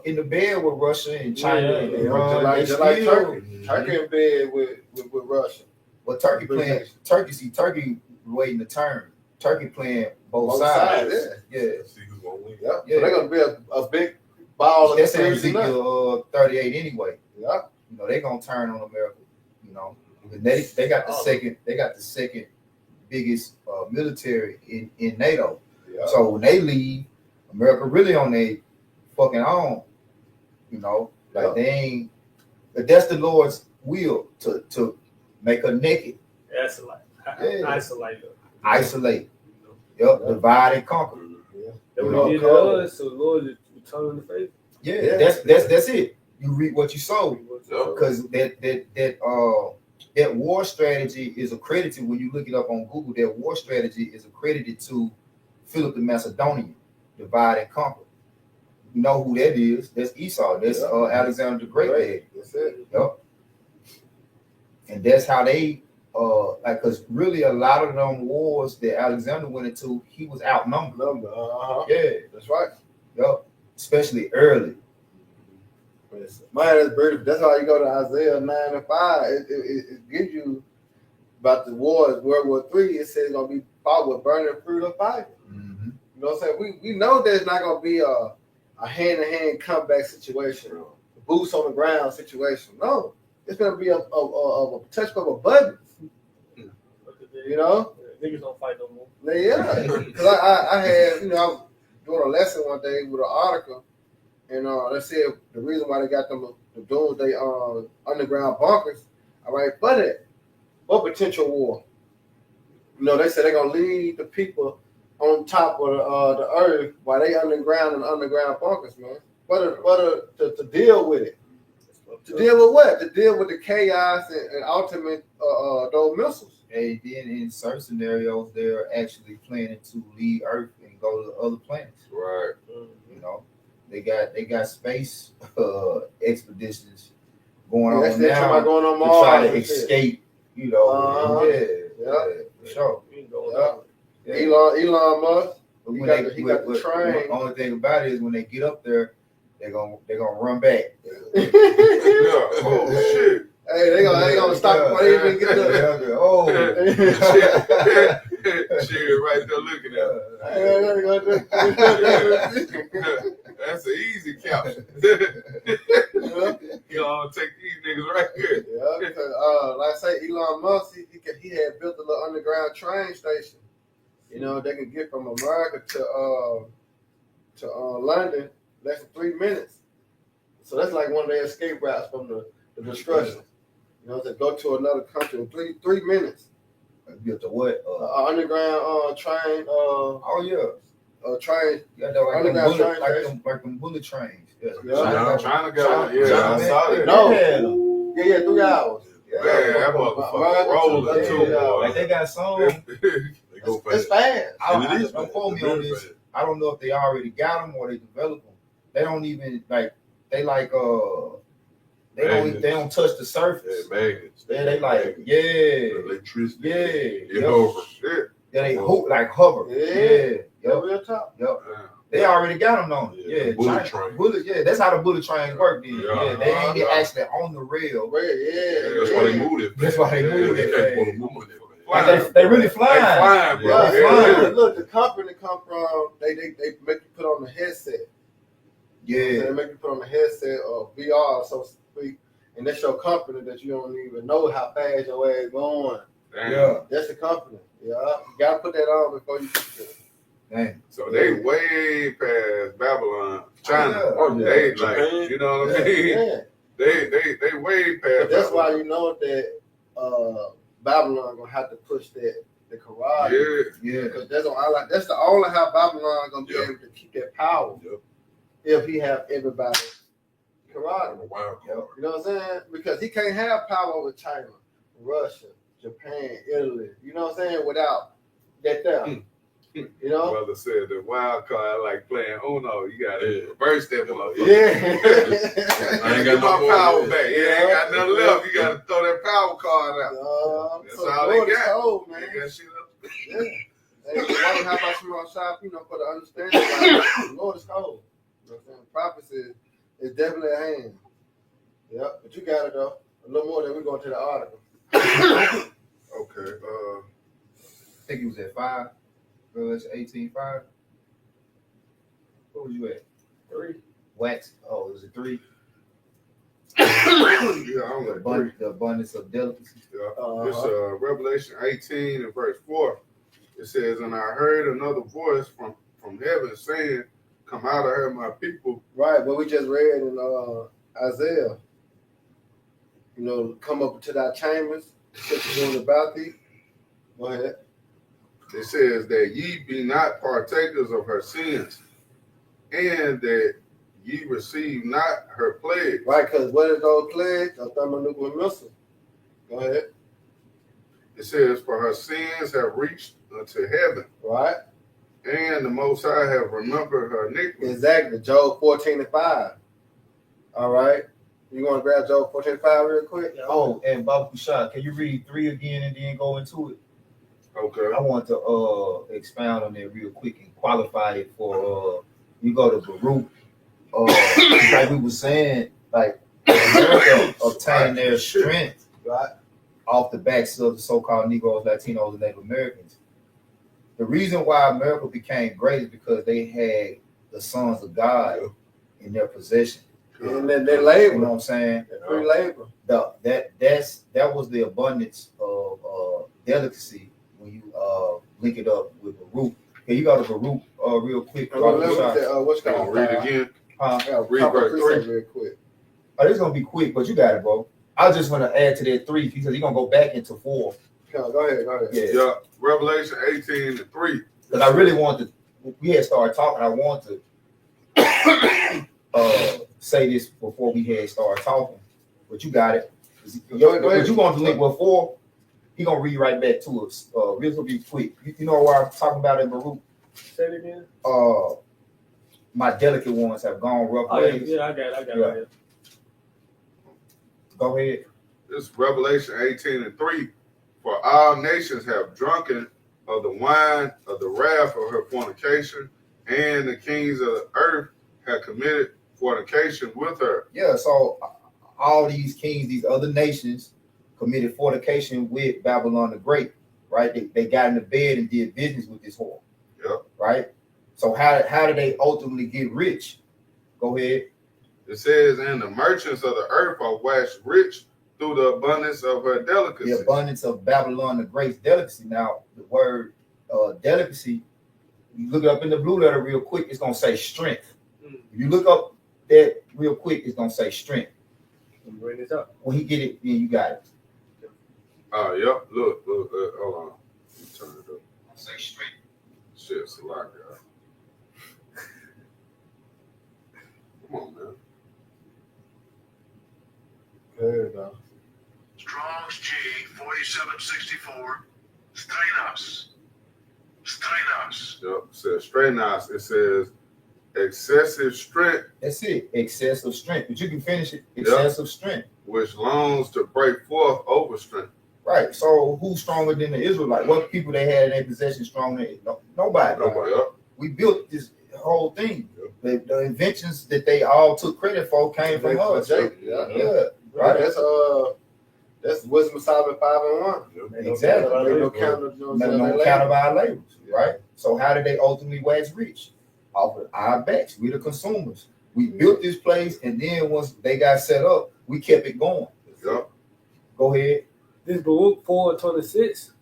in the bed with Russia and China and Iran. Just like Turkey. Turkey in bed with Russia. But Turkey waiting to turn. Turkey playing both sides. Yeah. See who's gonna win. Yeah. So they're gonna be a big ball of That's in Ezekiel 38 anyway. Yeah. They're gonna turn on America. And they got the second biggest military in NATO. Yeah. So when they leave, America really on their fucking own. They ain't. But that's the Lord's will to make her naked. That's Isolate. Yep. Divide and conquer. That what he did to us, so the Lord is returning the faith. Yeah. That's it. You reap what you sow. Because that war strategy is accredited, when you look it up on Google, that war strategy is accredited to Philip the Macedonian, divide and conquer. You know who that is? That's Esau. That's Alexander the Great. That's it. Yep. And that's how they because really a lot of them wars that Alexander went into, he was outnumbered. Yeah, that's right. Yep. Especially early. Man, that's beautiful. That's why you go to Isaiah 9:5. It gives you about the wars. World War III, it says it's gonna be fought with burning fruit of fire. Mm-hmm. You know what I'm saying? We know there's not gonna be a hand-to-hand comeback situation, boots on the ground situation. No, it's gonna be a touch of a button. Niggas don't fight no more. Yeah, because I had I was doing a lesson one day with an article. And they said the reason why they got them the doomsday underground bunkers, all right, but it, what potential war? They said they're gonna leave the people on top of the earth while they underground in underground bunkers, man. To deal with it. To deal with what? To deal with the chaos and ultimate those missiles. And then in certain scenarios, they're actually planning to leave Earth and go to other planets. Right. They got space expeditions going on now going on Mars to try to escape. For sure. Elon Musk. He got the train. The only thing about it is when they get up there, they're gonna run back. Oh shit. Hey, they gonna stop before they even get there. Shit, right there looking at it. That's an easy couch. You gonna take these niggas right here. Yeah, because, like I say, Elon Musk, he had built a little underground train station. They can get from America to London less than 3 minutes. So that's like one of their escape routes from the destruction. To go to another country in 3 minutes. Built a what? Underground train. Train. Yeah, like them bullet trains. China got one. Yeah, I saw it. No. Yeah, 3 hours. Man, that motherfucker rolling too, boy. Like they got some. They go fast. It's fast. Don't quote me on this. I don't know if they already got them or they developed them. They don't even they don't touch the surface. Yeah, magnets. They like electricity. Shit. Yeah, they hover. Real top. Yep. They already got them on it. Yeah, bullet train. That's how the bullet trains work. Then. Yeah. They ain't actually on the rail. That's why they moved it. That's why they moved it. They really flying. They flying, bro. Yeah, Yeah. Look, the company come from. They make you put on the headset. Yeah. They make you put on a headset or VR, so to speak, and that's your company that you don't even know how fast your ass going. Damn. Yeah. That's the company. Yeah, you gotta put that on before you get it. Dang. So they way past Babylon, China. Yeah. Oh, yeah. They Japan. like, you know what I Yeah. mean? Yeah, They way past. but that's why Babylon. you know that Babylon gonna have to push the Quran. Yeah. Because that's the only how Babylon gonna be able to keep that power. Yep. If he have everybody Quran. I'm a wild Yep. card. You know what I'm saying? Because he can't have power over China, Russia, Japan, Italy. You know what I'm saying? Without that there. You know? Brother said the wild card like playing Uno. You gotta reverse that motherfucker. Yeah. I ain't Get got no my more power of back. that. You ain't got nothing left. You gotta throw that power card out. That's So all the they Lord is got. cold, man. They got shit up. Yeah. Hey, why how about you on shop, for the understanding? Like, the Lord is cold. You know what I'm saying? Prophecy is definitely at hand. Yep, but you got it though. A little more than we're going to the article. Okay. I think it was at 5. Revelation 18:5. Where was you at? 3. Wax. Oh, it was a 3. Yeah, I'm like three. The abundance of delicacy. Yeah. It's Revelation 18 and verse 4. It says, "And I heard another voice from heaven saying, 'Come out of her, my people.'" Right, what we just read in Isaiah. Come up to thy chambers, sit you on about thee. Go ahead. It says that ye be not partakers of her sins, and that ye receive not her plague. Right, because what is those plagues? A thermonuclear missile. Go ahead. It says, "For her sins have reached unto heaven, Right, and the Most High have remembered her iniquity." exactly. Job 14:5. All right. You want to grab Job 14:5 real quick? Oh, and Bob Kushad, can you read 3 again and then go into it? Okay. I want to expound on that real quick and qualify it for you go to Baruch. Like we were saying, like America obtained their strength Right. off the backs of the so-called Negroes, Latinos, and Native Americans. The reason why America became great is because they had the sons of God in their possession. And then they You know labor. what I'm saying? Free labor. That was the abundance of delicacy when you link it up with Baruch. Can you go to Baruch real quick? What's I'll read again. Yeah, Read verse 3. real quick. Oh, this is gonna be quick, but you got it, bro. I just want to add to that 3 because he's gonna go back into 4. Go ahead. Yeah, Yeah. Revelation 18 and 3. because I really want to. We had started talking. I want to say this before we had started talking, but you got it. Go ahead. But you want to link with 4? He gonna read right back to us. This will be quick. You know what I'm talking about in Baruch? Say it again. My delicate ones have gone rough Oh, ways. yeah, I got it. Yeah. Right here. Go ahead. This is Revelation 18 and 3. "For all nations have drunken of the wine of the wrath of her fornication, and the kings of the earth have committed fornication with her." Yeah, so all these kings, these other nations, committed fornication with Babylon the Great, right? They got in the bed and did business with this whore. Yep. Right? So how did they ultimately get rich? Go ahead. It says, "And the merchants of the earth are waxed rich through the abundance of her delicacy." The abundance of Babylon the Great's delicacy. Now, the word delicacy, you look it up in the blue letter real quick, it's going to say strength. If you look up that real quick, it's going to say strength. Let me bring this up. When he get it, then you got it. Oh, yep. Look, hold on. Let me turn it up. Say strength. Shit, it's a lot, guys. Come on, man. There you go. Strong's G 4764. Strenas. Yep. It says strenuous. It says excessive strength, That's it. Excessive strength. But you can finish it. Excessive strength. which longs to break forth over strength. Right. So who's stronger than the Israelites? What people they had in their possession stronger than nobody. Yep. We built this whole thing. The inventions that they all took credit for came from us. Yeah. Right. That's wisdom of Solomon 5:1. Exactly. No counter, No count of our labors. Right. So how did they ultimately wax rich? Off of our backs. We the consumers. We built this place, and then once they got set up, we kept it going. Yep. Go ahead. This Baruch 4:26.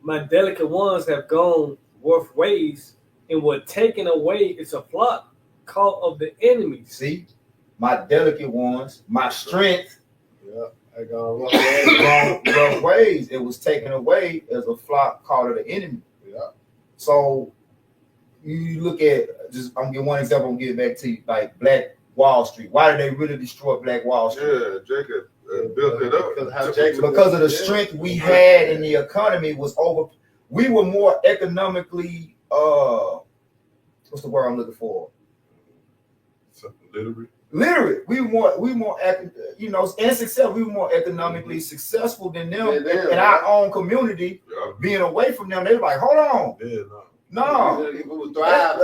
My delicate ones have gone worth ways and were taken away. It's a flock caught of the enemies. See, my delicate ones, my strength, Yeah, I got rough ways. It was taken away as a flock caught of the enemy. Yeah. So you look at just I'm gonna give one example. I'm gonna give it back to you, like Black Wall Street. Why did they really destroy Black Wall Street? Yeah, Jacob built it up. Because of the strength we had in the economy was over. We were more economically what's the word I'm looking for? Literate. We were more and successful. We were more economically successful than them in our own community. Yeah. Being away from them, they were like, hold on. Yeah, No. People would thrive.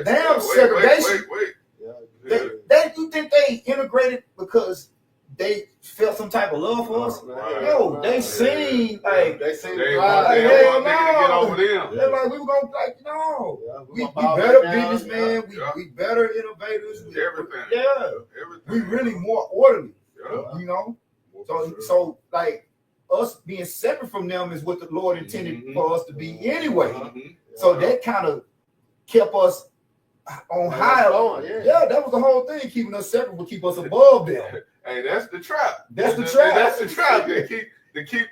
Damn segregation. Wait. Yeah. They you think they integrated because they felt some type of love for us? No, they seen like they seen They thrive. want hell nigga to get no. over them. they're like we were gonna like no. Yeah, We gonna better bow down. businessmen. Yeah. We better innovators. Everything. Yeah, Everything. we really more orderly. Yeah. You know. So like us being separate from them is what the Lord intended for us to be anyway. Mhm. So that kind of kept us on high. Yeah. That was the whole thing. Keeping us separate would keep us above them. Hey, that's the trap. That's the trap. That's the trap. To keep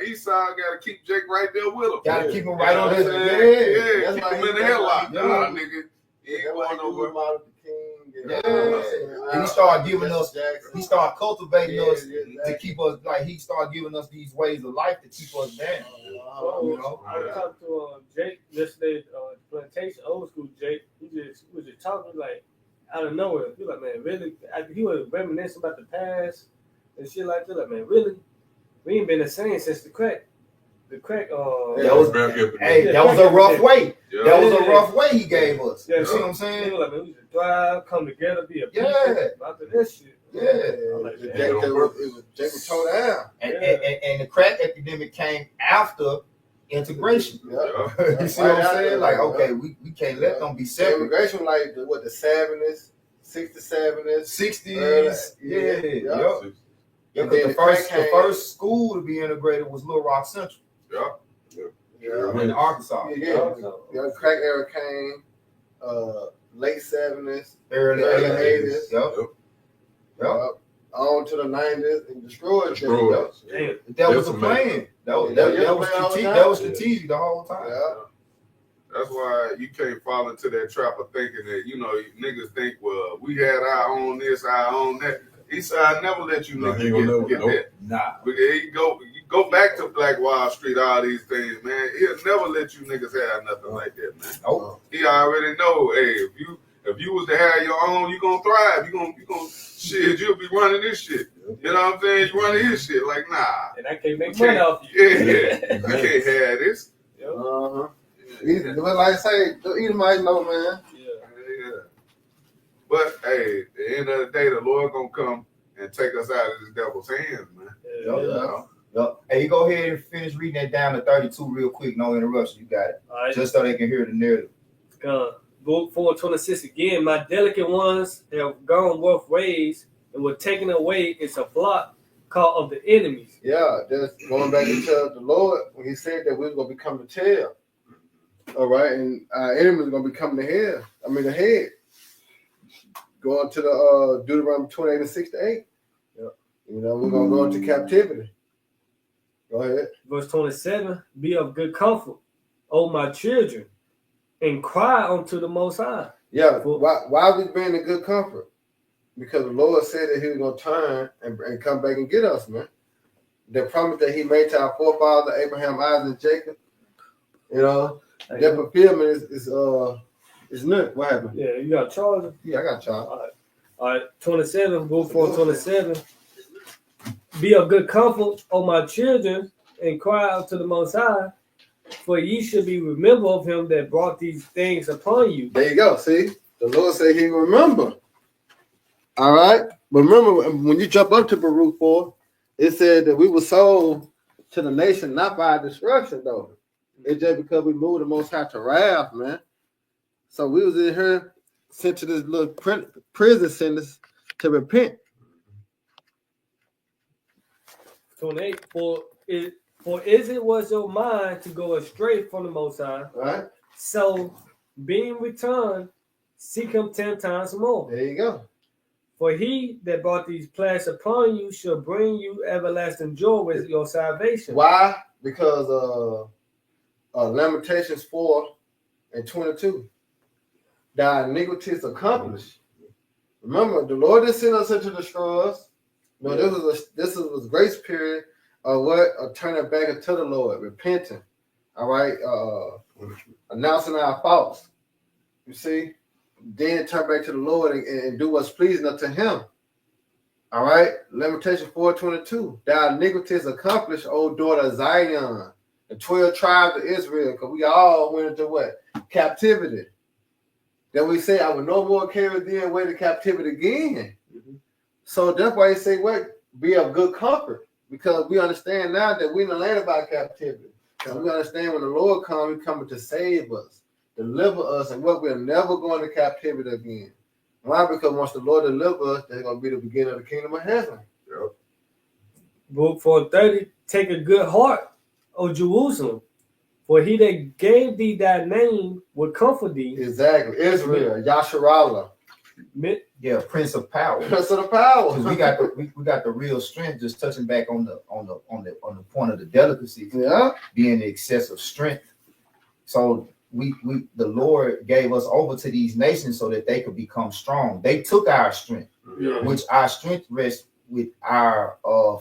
Esau gotta keep Jake right there with him. Gotta keep him right on That's his. what I'm Yeah. saying? That's Keep why him in the he- headlock. yeah. Nah, nigga. He ain't That's why going he nowhere. grew out of the king. Yeah. And he started giving us. Jackson. He started cultivating us to exactly. keep us like he started giving us these ways of life to keep us down. So, You know? I talked to Jake yesterday, plantation, old school Jake. We was just talking like out of nowhere. He was like, man, really? He was reminiscing about the past and shit like that. Like, man, really? We ain't been the same since the crack. The crack. That was back up. Hey, that was a rough way. Yeah. That was a rough way he gave us. Yeah, You see what I'm They saying? were like, man, we should thrive, come together, be a people. Yeah. After this shit. Yeah. I'm like, Jake man, was towed down. And the crack epidemic came after integration. Yeah. You see what I'm saying? Like, okay, we can't let them be separate. Immigration like the 70s, 60s, 60s. Yeah. Yeah, because the first school to be integrated was Little Rock Central in Arkansas. Yeah, crack era came, late 70s, Early 80s. Yep. on to the 90s and destroyed them. damn. That was the plan. That was strategic the whole time. Yeah. That's why you can't fall into that trap of thinking that, niggas think, well, we had our own this, our own that. He said, I never let you niggas get that. Nah. But you go back to Black Wall Street, all these things, man. He'll never let you niggas have nothing like that, man. Nope. He already know, hey, if you was to have your own, you gonna thrive. You gonna shit, you'll be running this shit. You know what I'm saying? You running his shit. Like, nah. And I can't make money off you. Yeah. I can't have this. Uh-huh. But like I say, either might know, man. Yeah. But hey, at the end of the day, the Lord gonna come and take us out of this devil's hands, man. Yep. Hey, you go ahead and finish reading that down to 32 real quick. No interruption. You got it. All right. Just so they can hear the narrative. Book 4:26 again. My delicate ones have gone both ways and were taken away. It's a flock called of the enemies. Yeah, just going back into the Lord when He said that we was gonna become the tail. All right, and our enemies gonna become the head. Going to the Deuteronomy 28:6-8. Yeah, we're gonna go into captivity. Go ahead. Verse 27. Be of good comfort, O my children, and cry unto the Most High. Yeah, why we being in good comfort? Because the Lord said that He was gonna turn and come back and get us, man. The promise that He made to our forefather Abraham, Isaac, and Jacob. That fulfillment is new. What happened? Yeah, you got a charger? Yeah, I got child. All right, 27, book 4:27. Be of good comfort, O my children, and cry out to the Most High, for ye should be remembered of Him that brought these things upon you. There you go. See, the Lord said He remember. All right, but remember when you jump up to Baruch 4, it said that we were sold to the nation not by destruction, though. It's just because we moved the Most High to wrath, man. So we was in here sent to this little prison sentence to repent. 28. For is it was your mind to go astray from the Most High? Right? So, being returned, seek him 10 times more. There you go. For he that brought these plagues upon you shall bring you everlasting joy with your salvation. Why? Because Lamentations 4:22. Thy iniquity is accomplished. Remember, the Lord didn't send us into destroy us. No, this was a grace period of what? Turning back into the Lord, repenting. All right, announcing our faults. You see, then turn back to the Lord and do what's pleasing unto Him. All right, Lamentation 4:22. Thy iniquity is accomplished, O daughter of Zion, the 12 tribes of Israel, because we all went into what? Captivity. Then we say, I will no more carry thee away to captivity again. Mhm. So that's why he say, what? Be of good comfort, because we understand now that we're in the land of our captivity. And we understand when the Lord comes, He's coming to save us, deliver us, and what we're never going to captivity again. Why? Because once the Lord delivers us, that's going to be the beginning of the kingdom of heaven. Yep. Book 4:30. Take a good heart, O Jerusalem, for he that gave thee thy name will comfort thee. Exactly. Israel, Yasharallah. Yeah, Prince of Power. Prince of the power. 'Cause we got the real strength. Just touching back on the point of the delicacy, Yeah. being the excessive strength. So the Lord gave us over to these nations so that they could become strong. They took our strength, Yeah. which our strength rests with our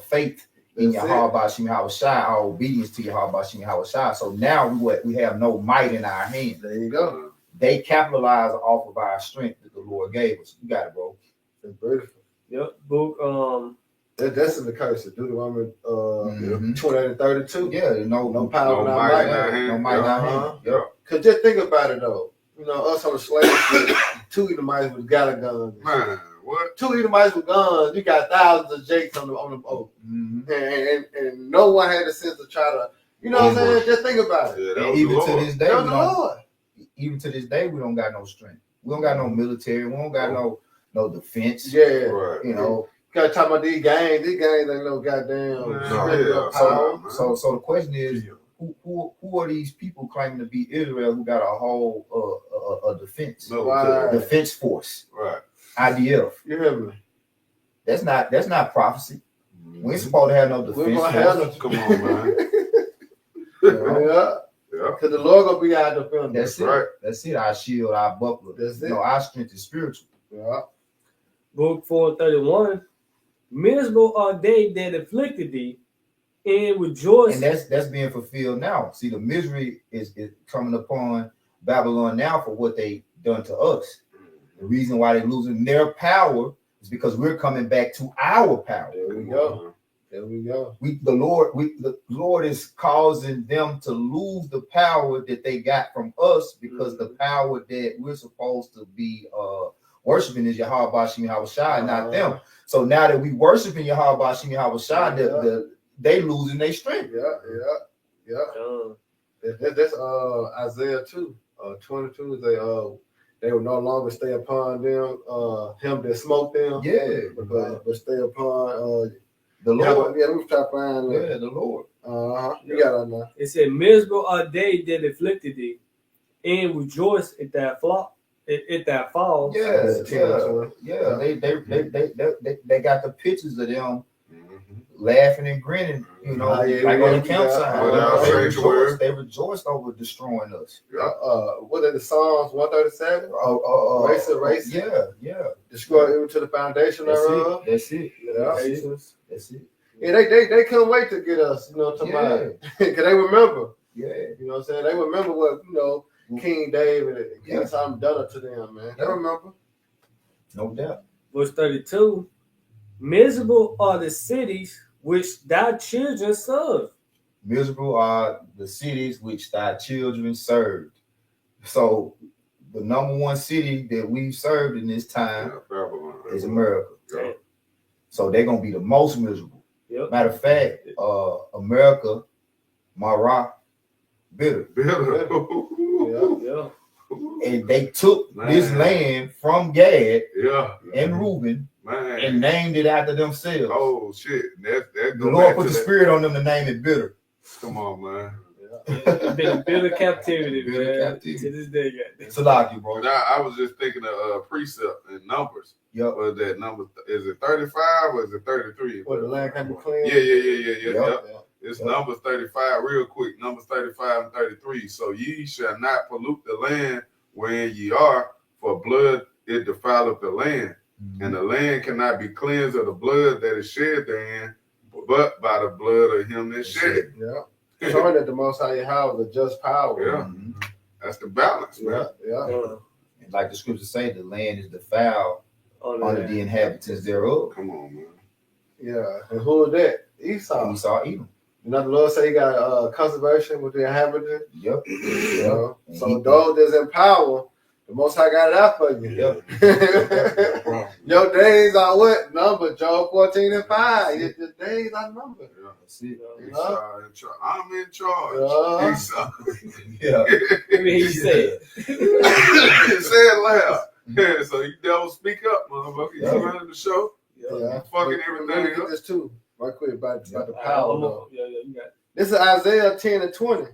faith in That's it. Yahweh Bashim Hawashai, our obedience to Yahweh Bashim Hawashai. So now we have no might in our hands. There you go. They capitalize off of our strength that the Lord gave us. You got it, bro. It's beautiful. Yep. Book That's in the curse of Deuteronomy Mhm. 28:32. Yeah, No power in No our might might. in our hand. No might in our hand. Yeah. Yep. Cause just think about it though. You know, us on the slave ship, 2 Edomites with got a gun. Man, what? 2 Edomites with guns. You got thousands of Jakes on the boat, Mhm. and no one had the sense to try to. You know what I'm saying? Just think about it. Yeah, that And was even the to Lord. this day, That was we the don't, Lord. even to this day, we don't got no strength. We don't got no military. We don't got no defense. Yeah. Right. You know. Gotta talk about these gangs. These gangs ain't no goddamn Man, strength yeah. or power. So the question is, who are these people claiming to be Israel who got a whole a defense Military. defense force? Right. You IDF. hear me? That's not prophecy. We ain't supposed to have no We're defense gonna have force. no. Come on, man. You know? Yeah. Yeah. Cause the Lord gonna be our defender. That's it. right. That's it. Our shield, our buckler. That's it. You know, our strength is spiritual. Yeah. Book 4:31. Miserable are they that afflicted thee, and rejoice. And that's being fulfilled now. See, the misery is coming upon Babylon now for what they done to us. The reason why they're losing their power is because we're coming back to our power. There we go. There we go. The Lord is causing them to lose the power that they got from us, because the power that we're supposed to be worshiping is Yahweh Bashim Hawashai, not them. So now that we worshiping Yahweh Bashim Hawashai, they losing their strength. Yeah. That's Isaiah 2:22. They will no longer stay upon them, him that smote them. Yeah, but stay upon the Lord. Yeah, let me try to find Yeah, the Lord. You got it now. It said, miserable are they that afflicted thee, and rejoice at thy fall. Yeah. They got the pictures of them laughing and grinning, you know, like on the campsite. They rejoiced over destroying us. What are the Psalms 137? Race. Yeah. Destroy even to the foundation thereof. That's it. That's it. Yeah, they couldn't wait to get us, you know, because they remember. Yeah. You know what I'm saying? They remember what, you know, King David and King Solomon done to them, man. They remember. No doubt. Verse 32. Miserable are the cities which thy children serve. Miserable are the cities which thy children served. So the number one city that we've served in this time is America. Yeah. So they're gonna be the most miserable. Yep. Matter of fact, America, Mara, bitter. Yeah. and they took this Man. land from Gad Yeah, and Reuben man. and named it after themselves. Oh shit, that The go Lord back put to the that. spirit on them to name it bitter. Come on, man. It's been a bitter captivity, Bitter man. captivity. To this day, goddamn. Salaki, bro. But I was just thinking of precept and numbers. Yep. Was that number? Is it 35 or is it 33? What, the land can be clean? Yeah. Yep. It's Yep. Numbers 35, real quick. Numbers 35 and 33. So ye shall not pollute the land wherein ye are, for blood it defileth the land. And the land cannot be cleansed of the blood that is shed therein, but by the blood of him that shed it. Yeah. Showing that the Most High Yahweh is a just power. Yeah. That's the balance, man. Yeah. And like the scriptures say, the land is defiled under the inhabitants thereof. Come on, man. Yeah. And who is that? Esau. And Esau Edom. You know, the Lord say he got conservation with the inhabitants. Yep. You know? And So he- those that's in power, the Most High got it out for you. Yep. Your days are what? Number, Job 14 and 5. Your days are numbered. Yeah. That's it. Esau in charge. I'm in charge. Yeah. Esau. Yeah. Let me hear you say it. Say it loud. Yeah, so you devil speak up, motherfucker. You Yeah. running the show. Yeah. Fucking Let everything me get up. this too, right quick, about the All right, power. one though. more. Yeah, you got it. This is Isaiah 10 and 20.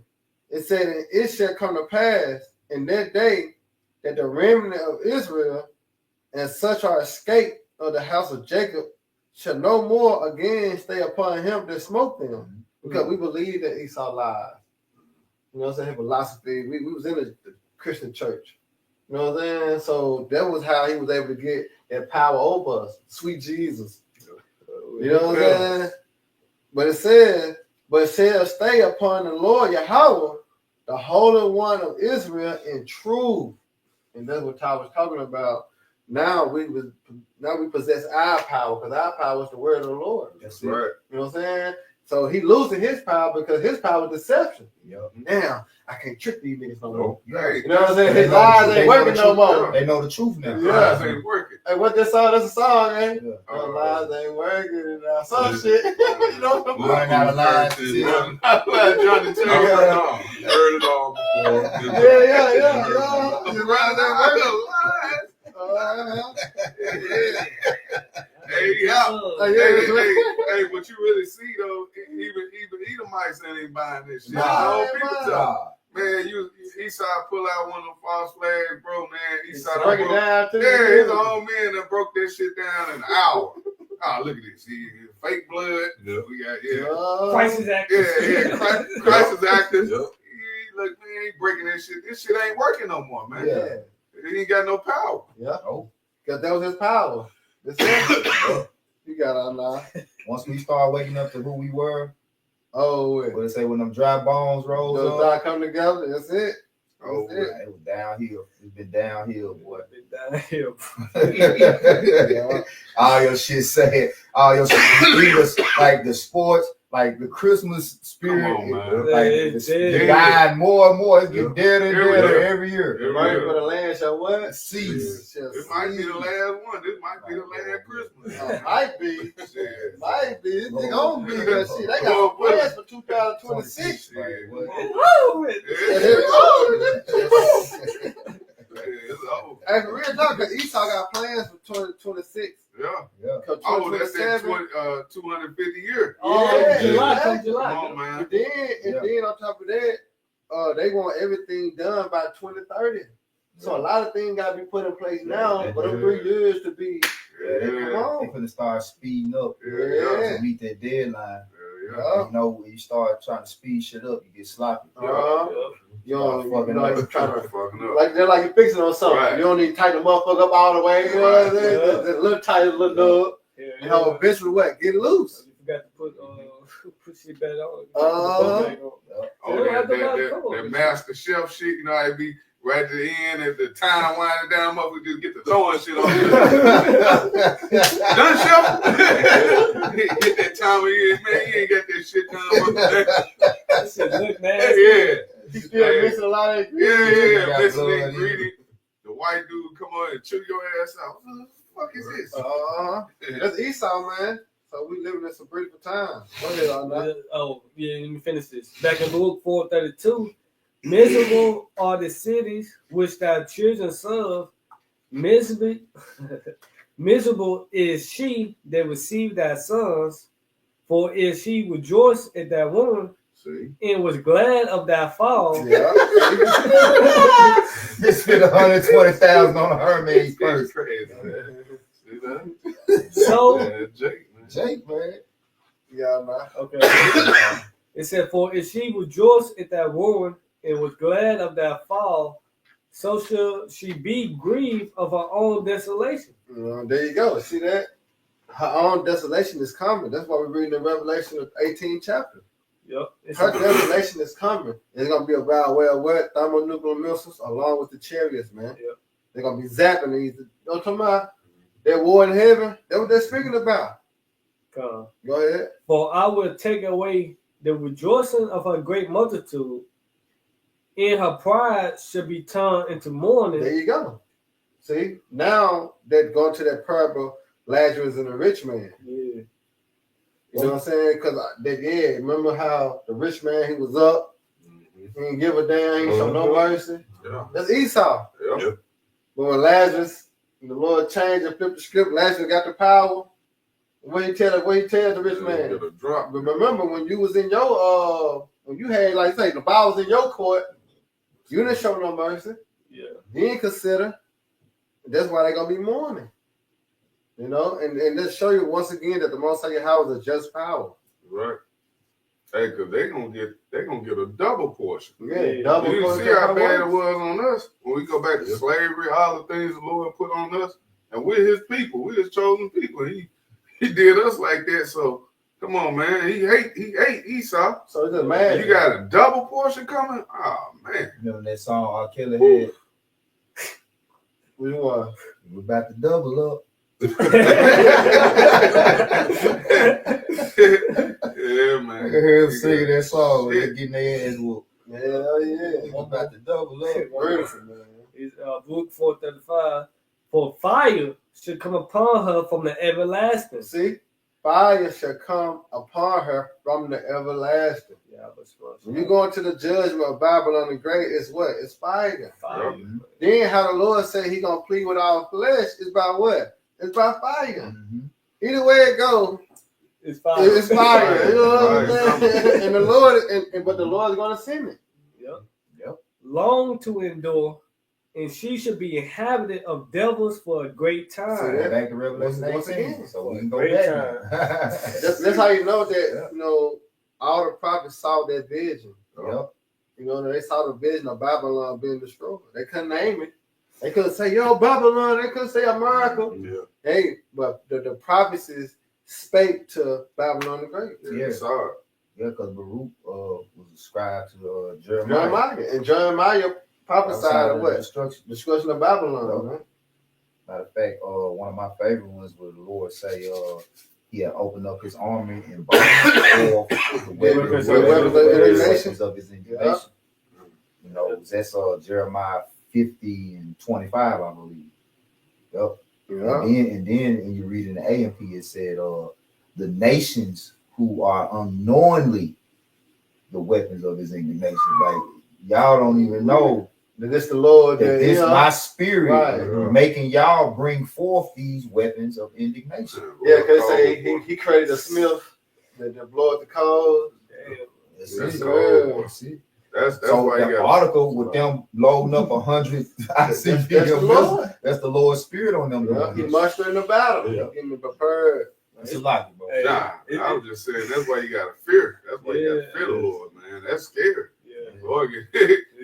It said, and it shall come to pass in that day that the remnant of Israel and such are escaped of the house of Jacob shall no more again stay upon him that smote them. Because we believe that Esau lied. You know what I'm saying? Philosophy. We was in the Christian church. You know what I'm saying? So that was how he was able to get that power over us. Sweet Jesus. You know what I'm saying? But it says, but shall stay upon the Lord Yahweh, the Holy One of Israel, in truth. And that's what Ty was talking about. Now we possess our power, because our power is the word of the Lord. That's it. Right. You know what I'm saying? So he losing his power because his power is deception. Yep. Now I can't trick these niggas no more. Hey, You know what I'm saying? They His know the lies truth. ain't They know working the no truth. more. They know the truth now. Yeah. Lies ain't working. Hey, what that song? That's a song, man. Yeah. The lies ain't working now. Some shit. You know what I'm Learn how to lie. Johnny Taylor. No, you heard it all before. Yeah. His lies ain't working. Hey, yeah. Hey, what you really see though, even Edomites ain't buying this shit. Nah, No, people man. talk. Man, Esau pull out one of them false flags, bro, man. Esau Break it broke. down to Yeah, he's an old man that broke that shit down in an hour. Oh, look at this. Fake blood. Yeah. We got, Christ is active. Christ is active. Yep. Look, man, he breaking that shit. This shit ain't working no more, man. Yeah. He ain't got no power. Yeah. Oh. Because that was his power. Deception. You got to unlock. Once we start waking up to who we were, Oh, what they say when them dry bones rose those up, dots come together. That's it. Oh, That's it. it was downhill. It's been downhill, boy. Downhill. Yeah. All your shit sad. All your shit either like the sports, like the Christmas spirit, Come on, man. like It's it's dead. dying more and more. It's getting deader and Every deader year. every year. Every Right year. for the land shall what? Cease. Shall This might be the cease. last one. This might be the last Christmas. Might be. Shit. Might be. This nigga gonna be that shit. They Lord, got plans for 2026. Shit. Woo! It's over. Hey, for real talk, cause Esau got plans for 2026. Yeah. Yeah. Cause Oh, that's that 2027. 250 year. Oh, Yeah. July, come Come July. on, man. And then on top of that, they want everything done by 2030. So a lot of things gotta be put in place now for them 3 years to be. Yeah, they Yeah. finna start speeding up Yeah. to meet that deadline. Yeah. You know, when you start trying to speed shit up, you get sloppy. You know, Fucking you up. trying to Fucking up. like they're like you fixing on something. Right. You don't need to tighten the motherfucker up all the way. You know what I'm saying? Right. Just a little tighter, a little nub. Yeah, You know, eventually what? Get loose. You forgot to put shit back on. Oh, Yeah, that master chef shit, you know, I'd be right at the end at the time winding down, motherfucker just get the throwing shit on you. Done, chef? Get that time of year, man. You ain't got that shit done, motherfucker. That shit look nasty. Yeah. You still missing a lot of Yeah. Got Missing blood the in it. ingredient. The white dude come on and chew your ass out. What the fuck is this? That's Esau, man. So we living in some beautiful times. Go ahead, Arnott. Oh, yeah, let me finish this. Back in Luke 4:32, Miserable are the cities which thy children serve. Miserable, miserable is she that received thy sons. For if she rejoiced at thy womb See? and was glad of thy fall, Yeah. They spent 120,000 on a Hermes It's purse. crazy, man. See that? so Yeah, Jake, man. Jake, man. Yeah, man. okay. It said, for if she rejoiced at thy womb and was glad of thy fall, so shall she be grieved of her own desolation. There you go. See that? Her own desolation is coming. That's why we're reading the Revelation of 18th chapter. Yep. It's Her desolation is coming. It's gonna be a wild, well, wet thermonuclear missiles along with the chariots, man. Yep. They're gonna be zapping these. You know what I'm talking about? That war in heaven. That's what they're speaking about. Go ahead. For I will take away the rejoicing of her great multitude, and her pride shall be turned into mourning. There you go. See, now they're going to that parable, Lazarus and the rich man. Yeah. You know what I'm saying? Because remember how the rich man, he was up, he didn't give a damn, he didn't show no mercy. Yeah. That's Esau. Yeah. But when Lazarus, the Lord changed and flipped the script, Lazarus got the power. What he tell the rich man? Get a drop. But remember, when you was in your when you had, like say, the ball was in your court, you didn't show no mercy. Yeah. You didn't consider. That's why they're gonna be mourning. You know, and let's show you once again that the Most High Yahweh is a just power. Right. Hey, cause they gonna get a double portion. Yeah, double. You portion see how of bad it works. was on us when we go back to slavery, all the things the Lord put on us, and we're His people, we're His chosen people. He did us like that. So come on, man. He hate Esau. So it's just mad. You got a double portion coming. Oh man. Remember that song R. Kelly had? We won. We're about to double up. Yeah, man. I heard him singing that song when they're getting their ass whooped. Hell yeah. We're about to double up. Beautiful, man. It's Luke 4:35. For fire should come upon her from the everlasting. See, fire shall come upon her from the everlasting. Yeah, but When you go into the judgment of Babylon the Great, it's what? It's fire. fire. Mhm. Then how the Lord say He gonna plead with our flesh is by what? It's by fire. Mhm. Either way it goes, It's fire. it's fire. You know what I'm Fire. saying? And the Lord, but the Lord is gonna send it. Yep. Long to endure, and she should be inhabited of devils for a great See time. that? Back to Revelation Once 18, again. so we can go Great back. time. now. That's how you know that all the prophets saw that vision. Yep. You know, they saw the vision of Babylon being destroyed. They couldn't name it. They couldn't say, yo, Babylon. They couldn't say America. Yeah. Hey, but the prophecies spake to Babylon the Great. Yeah. It's hard. Yeah, because Baruch was ascribed to Jeremiah. Jeremiah. And Jeremiah prophesied of what? Destruction. Destruction of Babylon. Man. Matter of fact, one of my favorite ones where the Lord say he had opened up his army and brought forth the weapons of his indignation. You know, that's Jeremiah 50 and 25, I believe. Yep. Yeah. And then you read in the AMP, it said, the nations who are unknowingly the weapons of his indignation. Like, y'all don't even know That it's the Lord that this my spirit Right. making y'all bring forth these weapons of indignation. Yeah, because say he created a smith that blow the code. That's That's it. cold. That's it. That's So why you the got article with them loading up 100 ICP, That's the Lord. that's the Lord's spirit on them. Yeah, he mustering the battle. Yeah. Getting prepared. It's a lot, bro. Hey. Nah, I was just saying that's why you gotta fear. That's why you Yeah. gotta fear the Lord, man. That's scary. Yeah. Lord,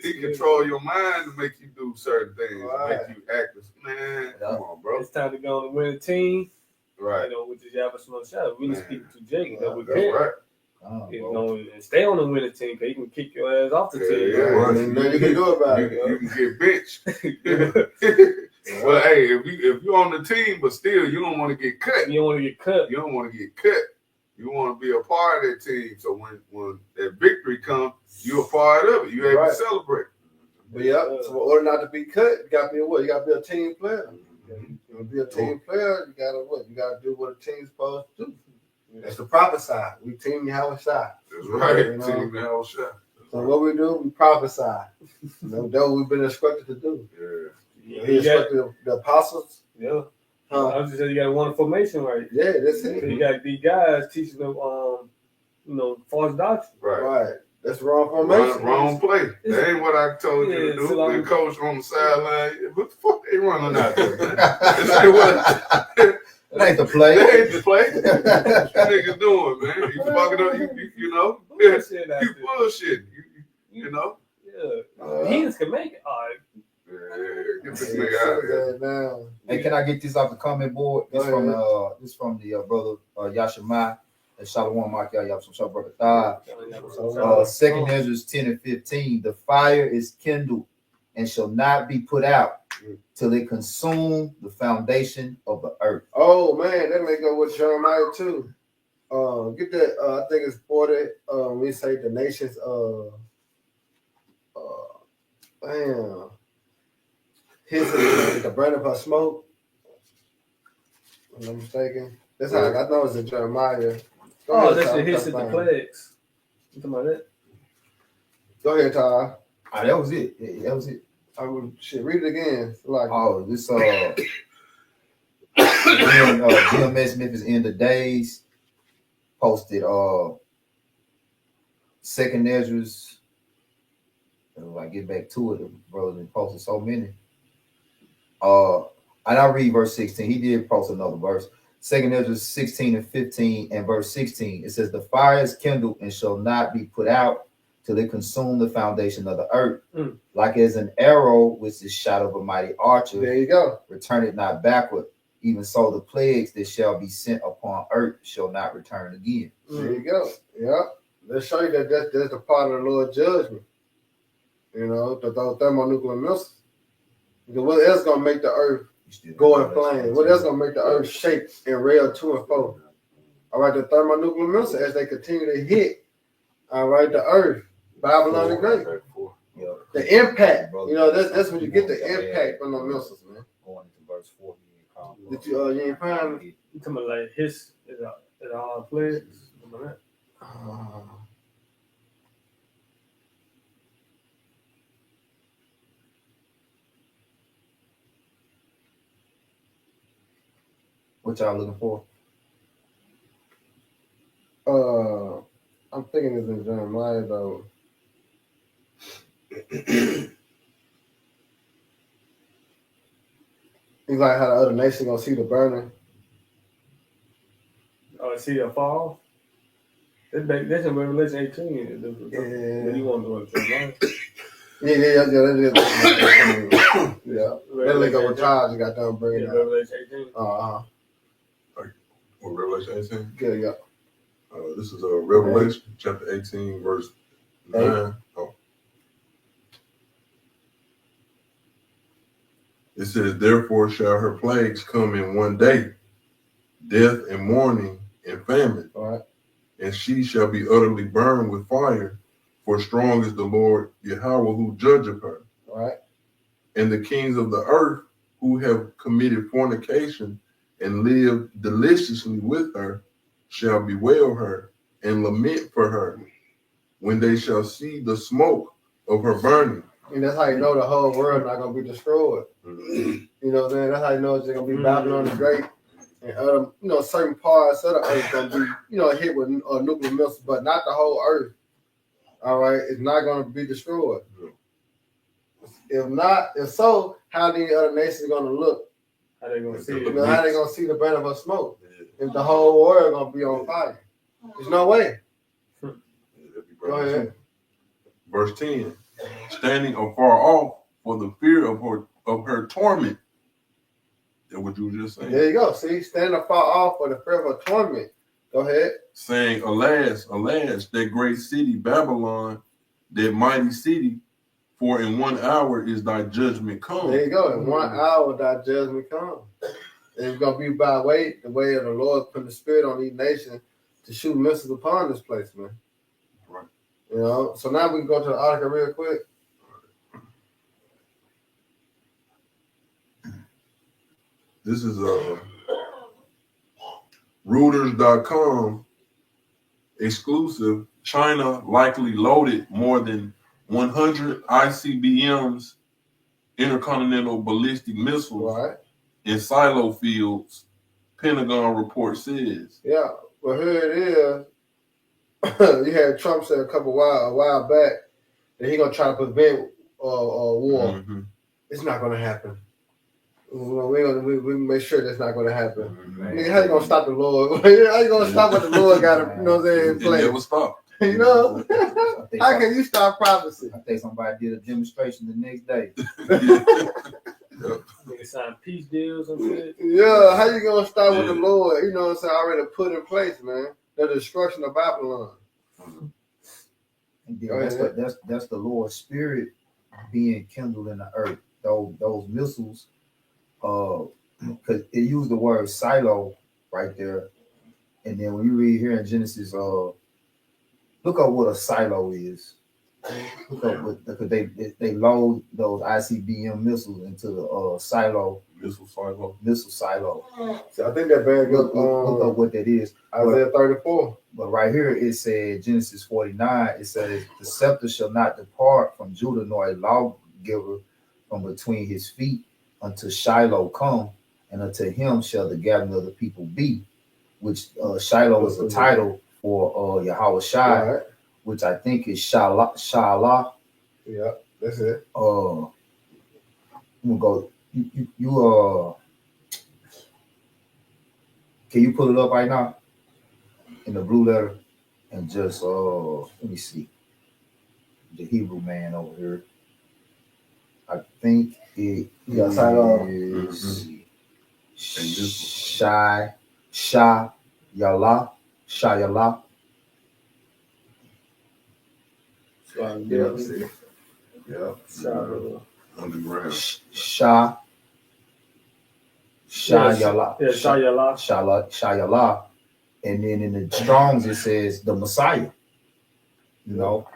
he control your mind to make you do certain things, Right. make you act. Man, come on, bro. It's time to go on the winning team. Right. You know, which is Yabba Small Shot. Really Man. speaking to Jake. You know, we That's can't. right. You know, and stay on the winning team because he can kick your ass off the Yeah, team. yeah. And nothing you can do about You, it. you can get benched. Well, hey, if you're on the team, but still you don't want to get cut. You don't want to get cut. You don't want to get cut. You want to be a part of that team. So when that victory comes, you're a part of it. You're able Right. to celebrate. But yeah, so in order not to be cut, you gotta be a what? You gotta be a team player. You wanna be a team player, you gotta what? You gotta do what a team's supposed to do. That's the proper side. We team Yahweh side. That's right. You know? Team the whole shot. So what we do, we prophesy. That's what we've been instructed to do. Yeah. He instructed the apostles. Yeah. Huh? I was just saying you got one formation right. Yeah, that's it. So you got these guys teaching them, false doctrine. Right. That's wrong formation. Wrong play. That ain't what I told you to do. so The coach on the sideline, what the fuck they running out there, man? This ain't what. It ain't the play. That ain't the play. What you niggas doing, man? You fucking up, you know? Bullshit out You there. bullshitting. You know? Yeah. Heathens can make it. All right. Yeah, get this nigga out of here. Now. Hey, can I get this off the comment board? This from the brother Yashima. Shalom Makya Yashim Brother. Second Ezra 10 and 15. The fire is kindled and shall not be put out till it consume the foundation of the earth. Oh man, that may go with Jeremiah too. Get that. I think it's 40. We say the nations. Damn. His the burning of her smoke. If I'm mistaken. That's how I know it's in Jeremiah. Go ahead, That's Ty, the hits of the plagues. You talking about that? Go ahead, Ty. That was it. Yeah, that was it. I would read it again. Like this GMS Memphis End of Days posted Second Ezra's. If I get back to it, the brother been posted so many. And I'll read verse 16. He did post another verse. Second Ezra 16 and 15 and verse 16. It says, the fire is kindled and shall not be put out till it consume the foundation of the earth. Like as an arrow which is shot of a mighty archer. there you go. Return it not backward. Even so, the plagues that shall be sent upon earth shall not return again. There you go. Yeah. Let's show you that that's the part of the Lord's judgment. You know, those thermonuclear missiles. Because what else gonna make the earth go in flames? What else gonna make the earth shake and rail to and fro? All right, the thermonuclear missiles as they continue to hit. All right, the earth, Babylon the Great. The impact. You know, that's when you get the impact from the missiles, man. Going into verse 4. Did you ain't find it? You talking about like his is all plagues? Remember that? What y'all looking for? I'm thinking it's in Jeremiah though. He's like how the other nation gonna see the burning. Oh, see a fall? That's in Revelation 18. What do you want to do? Yeah. That link up with Charles you got done bringing out. Revelation 18. Revelation 18. Yeah. This is Revelation chapter 18, verse 9. It says, therefore shall her plagues come in one day, death and mourning and famine. All right. And she shall be utterly burned with fire, for strong is the Lord Yahweh who judgeth her. All right. And the kings of the earth who have committed fornication and lived deliciously with her shall bewail her and lament for her when they shall see the smoke of her burning. And that's how you know the whole world not gonna be destroyed. You know what I'm saying? That's how you know it's gonna be Babylon the Great and other, certain parts of the earth gonna be, hit with nuclear missiles, but not the whole earth. All right, it's not gonna be destroyed. If so, how the other nations gonna look? How they gonna see You it? know, how they gonna see the burn of her smoke? If the whole world gonna be on fire, there's no way. Go ahead. Verse 10, standing afar off for the fear of her torment. That's what you were just saying. There you go. See, standing afar off for the fear of her torment. Go ahead. Saying, alas, alas, that great city Babylon, that mighty city, for in 1 hour is thy judgment come. There you go. In 1 hour, thy judgment comes. And it's gonna be by the way of the Lord putting the spirit on these nations to shoot missiles upon this place, man. Right. You know. So now we can go to the article real quick. This is Reuters.com exclusive China likely loaded more than 100 ICBMs, intercontinental ballistic missiles, Right. in silo fields, Pentagon report says. Yeah. Well, here it is. You had Trump say a while back that he gonna try to prevent war. Mm-hmm. It's not gonna happen. We make sure that's not gonna happen. Man. Nigga, how you gonna stop the Lord? How you gonna stop what the Lord got to, you know what I'm saying, in It place? never stopped. You know? I think How can you stop prophecy? I think somebody did a demonstration the next day. Nigga signed peace deals and shit. Yeah, how you gonna stop what the Lord, you know what I'm saying, already put in place, man? The destruction of Babylon. And then that's the Lord's spirit being kindled in the earth. Those missiles, because it used the word silo right there. And then when you read here in Genesis, look up what a silo is. Look up what, because they load those ICBM missiles into the silo. Missile silo. So I think that bag Look up up what that is. Isaiah 34. But right here it said, Genesis 49, it says, the scepter shall not depart from Judah, nor a lawgiver from between his feet, until Shiloh come, and unto him shall the gathering of the people be. Which Shiloh is a title for Yahweh Shai, Right. which I think is Shalah. Yeah, that's it. I'm gonna go. You can you pull it up right now in the blue letter and just let me see the Hebrew man over here. I think it Yeah, Shiloh. is Mm-hmm. Shayala. Yeah, see. Yeah. Shiloh. Underground. Shayala. Yeah, Shayala. Shayala. And then in the Strongs it says the Messiah. You know,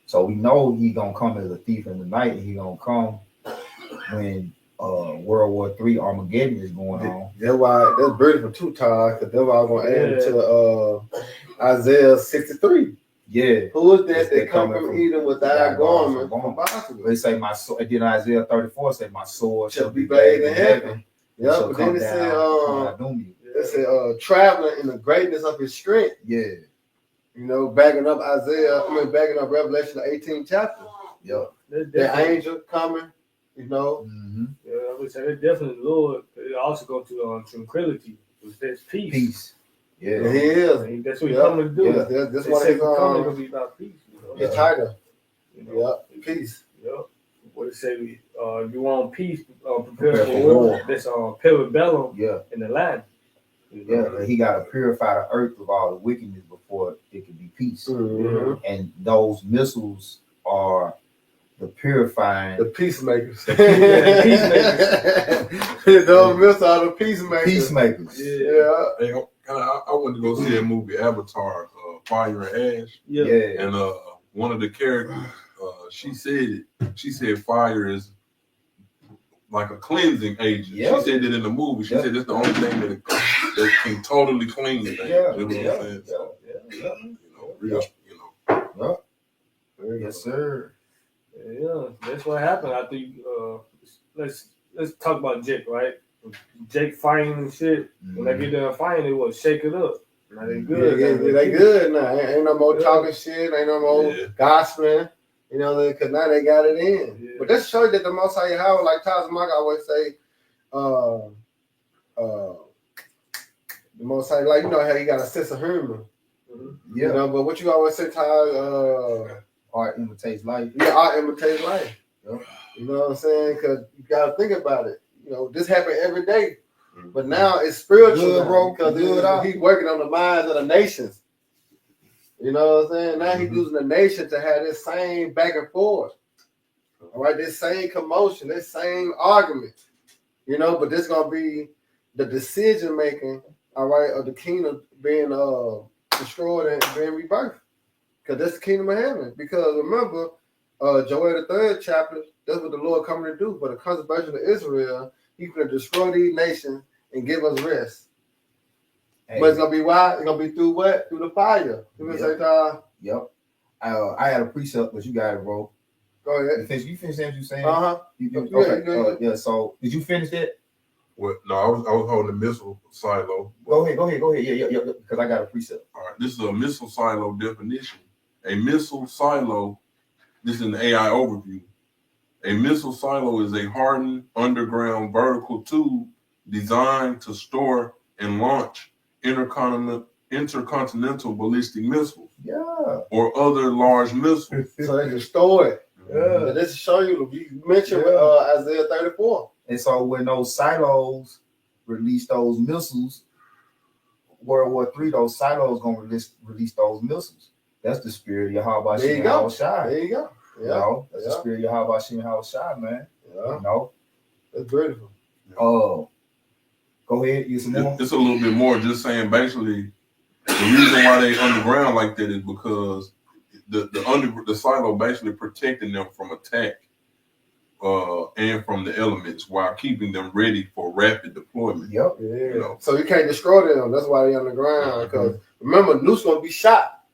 so we know he gonna come as a thief in the night, and he gonna come when World War III Armageddon is going on. That's why that's beautiful too, Todd, because that's why I'm gonna add it to Isaiah 63. Yeah. Who is that that come from Edom with thy garment from Boston? They say my sword. And then Isaiah 34 say my sword Shall be bathed in heaven. Yeah, but then it said it said traveling in the greatness of his strength. Yeah. You know, backing up backing up Revelation the 18th chapter. Yeah. The angel coming, you know. Mm-hmm. Yeah, I would say that definitely Lord. It also go to tranquility. There's peace. Peace. Yeah. He is. That's what he's coming to do. Yeah, that's They what say he's coming to be about peace. You know? his title. You know? Yeah, peace. Yeah. What it say? You want peace? Prepare for war. That's parabellum. Yeah. In the land. Yeah, he got to purify the earth of all the wickedness before it can be peace. Mm-hmm. And those missiles are the purifying. The peacemakers. The peacemakers. Those missiles are the peacemakers. Peacemakers. Yeah. Hey, I went to go see a movie, Avatar, Fire and Ash. Yeah. And one of the characters, she said fire is like a cleansing agent. Yeah. She said that in the movie. She said it's the only thing that can totally clean the thing. Yeah. You know what I'm saying? So, real, Yes, sir. Yeah, that's what happened. I think. Let's talk about Jake, right? Jake fighting and shit. When they get done fighting, they will shake it up. Now they good. They good now. Ain't no more talking shit. Ain't no more gospeling. You know, because now they got it in. Yeah. But that shows that the Most High Yahweh, like Taz Mike always say, the Most High, like, you know how he got a sense of humor. Mm-hmm. Yeah. You know, but what you always say, Taz, art imitates life. Yeah, art imitates life. Yep. You know what I'm saying? Because you got to think about it. You know, this happens every day. But now it's spiritual, bro, because he's working on the minds of the nations. You know what I'm saying? Now he's using the nation to have this same back and forth. All right, this same commotion, this same argument. You know, but this going to be the decision making, all right, of the kingdom being destroyed and being rebirthed. Because that's the kingdom of heaven. Because remember, Joel the 3rd chapter, that's what the Lord coming to do. For the conservation of Israel, he's going to destroy these nations and give us rest. Hey. But it's going to be why? It's going to be through what? Through the fire. You know what I'm saying? Yep. I had a precept, but you got it, bro. Go ahead. You finish what you saying? Uh-huh. Okay. Yeah. So did you finish that? What? No, I was holding the missile silo. Go ahead. Yeah. Because I got a precept. All right, this is a missile silo definition. A missile silo, this is an AI overview. A missile silo is a hardened underground vertical tube designed to store and launch intercontinental ballistic missiles or other large missiles. So they can store it. Yeah. And this is show you. You mentioned Isaiah 34. And so when those silos release those missiles, World War III, those silos gonna release those missiles. That's the spirit of Yahweh There you Shem go. Shai. There you go. You know, that's the spirit of Yahweh Shem Shai, man. Yeah. You know. That's beautiful. Go ahead, use some more. It's a little bit more, just saying basically the reason why they underground like that is because the silo basically protecting them from attack and from the elements while keeping them ready for rapid deployment. Yep. Yeah. You know. So you can't destroy them. That's why they underground. Because remember, Noose gonna be shot.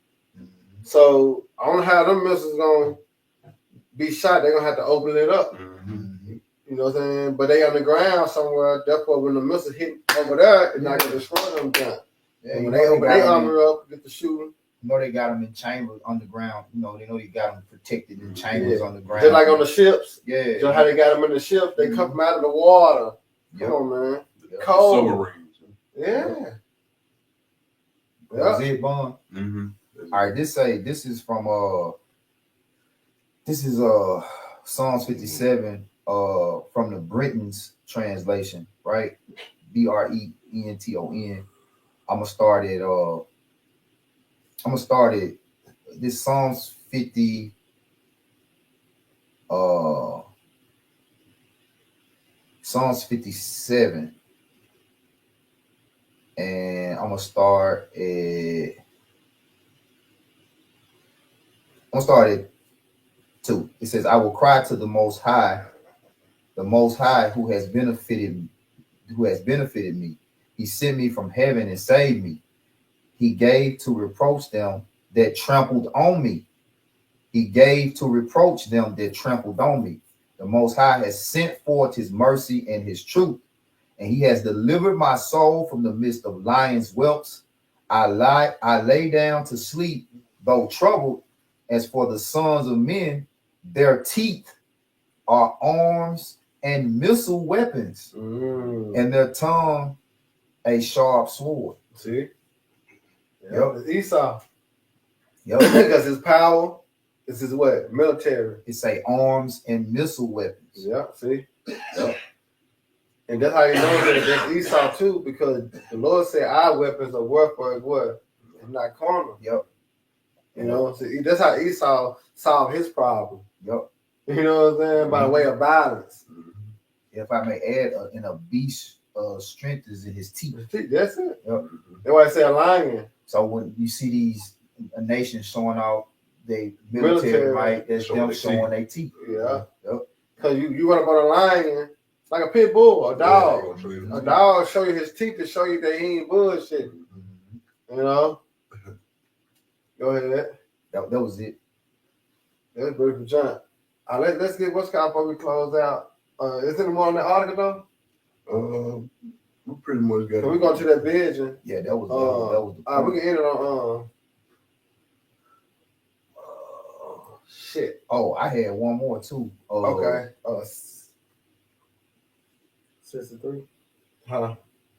So I don't know how them missiles gonna be shot. They're gonna have to open it up. You know what I'm saying? But they underground somewhere. Therefore, when the missile hit over there, it's not gonna destroy them. Yeah, when they open their armor up, get the shooting. You know they got them in chambers underground. You know they know you got them protected in chambers underground. Just like on the ships. Yeah. Just how they got them in the ship. They come out of the water. Yep. Come on, man. Cold. Submarines. Yeah. That's it, Bond. All right, this is from Psalms 57 from the Brenton's translation, right? Brenton. I'm gonna start it. This Psalms 50. Psalms 57, and I'm gonna start at 2. It says, "I will cry to the Most High who has benefited me. He sent me from heaven and saved me. He gave to reproach them that trampled on me. He gave to reproach them that trampled on me. The Most High has sent forth his mercy and his truth, and he has delivered my soul from the midst of lions' whelps. I lay down to sleep, though troubled. As for the sons of men, their teeth are arms and missile weapons, and their tongue a sharp sword." See? Yep. It's Esau. Yep. Because his power is his what? Military. It's a arms and missile weapons. Yeah, see? Yep. And that's how you know that that's Esau too, because the Lord said our weapons are warfare as what? It's not carnal. Yep. You know, so that's how Esau solved his problem. Yep. You know what I'm saying? By way of violence. If I may add, in a beast strength is in his teeth. That's it. Yep. That's why I say a lion. So when you see these nations showing out their military might, that's them showing their teeth. Yeah. Yep. Because you run up on a lion, like a pit bull, a dog. A dog show you his teeth to show you that he ain't bullshit. You know? Go ahead. That was it. That's beautiful, John. Let's get what's called before we close out. Is there more on that article though? We pretty much got. So we're going to that vision. Yeah, that was the point. We can end it on shit. Oh, I had one more too. Okay. 63. Huh?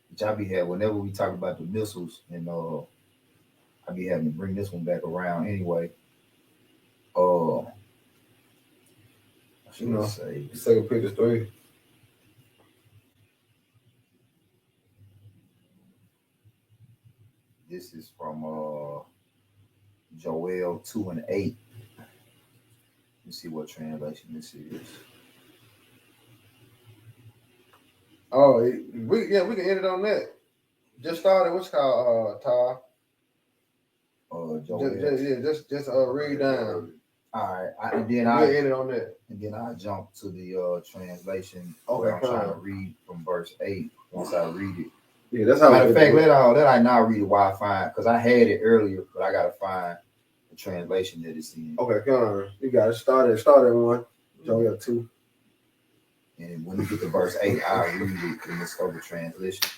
Which I be had whenever we talk about the missiles, and I be having to bring this one back around anyway. You know, second picture 3. This is from Joel 2:8. Let's see what translation this is. Oh, we can end it on that. Just started. What's called Ty? Joel. Just read down. All right, and then I end it on that. And then I jump to the translation. Okay, where I'm trying to read from verse 8. Once I read it. Yeah, that's how. Matter of fact, let I now read it while I find, because I had it earlier, but I gotta find the translation that it's in. Okay, come on. You got it. Start at 1. So we got 2. And when we get to verse 8, I'll read it in this other translation.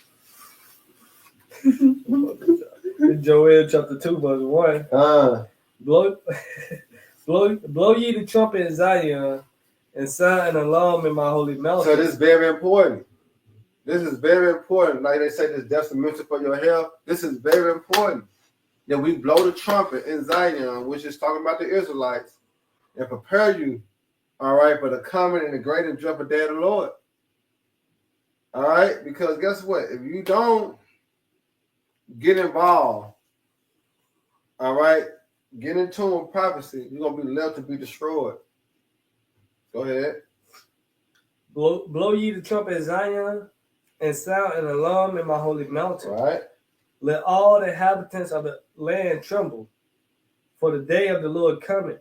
Joel chapter 2, verse 1. Blow, blow ye the trumpet in Zion, and sound an alarm in my holy mountain. So this is very important. This is very important. Like they say, this detrimental for your health. This is very important that we blow the trumpet in Zion, which is talking about the Israelites, and prepare you, all right, for the coming and the great and dreadful day of the Lord. All right, because guess what? If you don't get involved, all right, get in tune with prophecy, you're gonna be left to be destroyed. Go ahead. Blow ye the trumpet in Zion, and sound an alarm in my holy mountain. All right. Let all the inhabitants of the land tremble, for the day of the Lord cometh,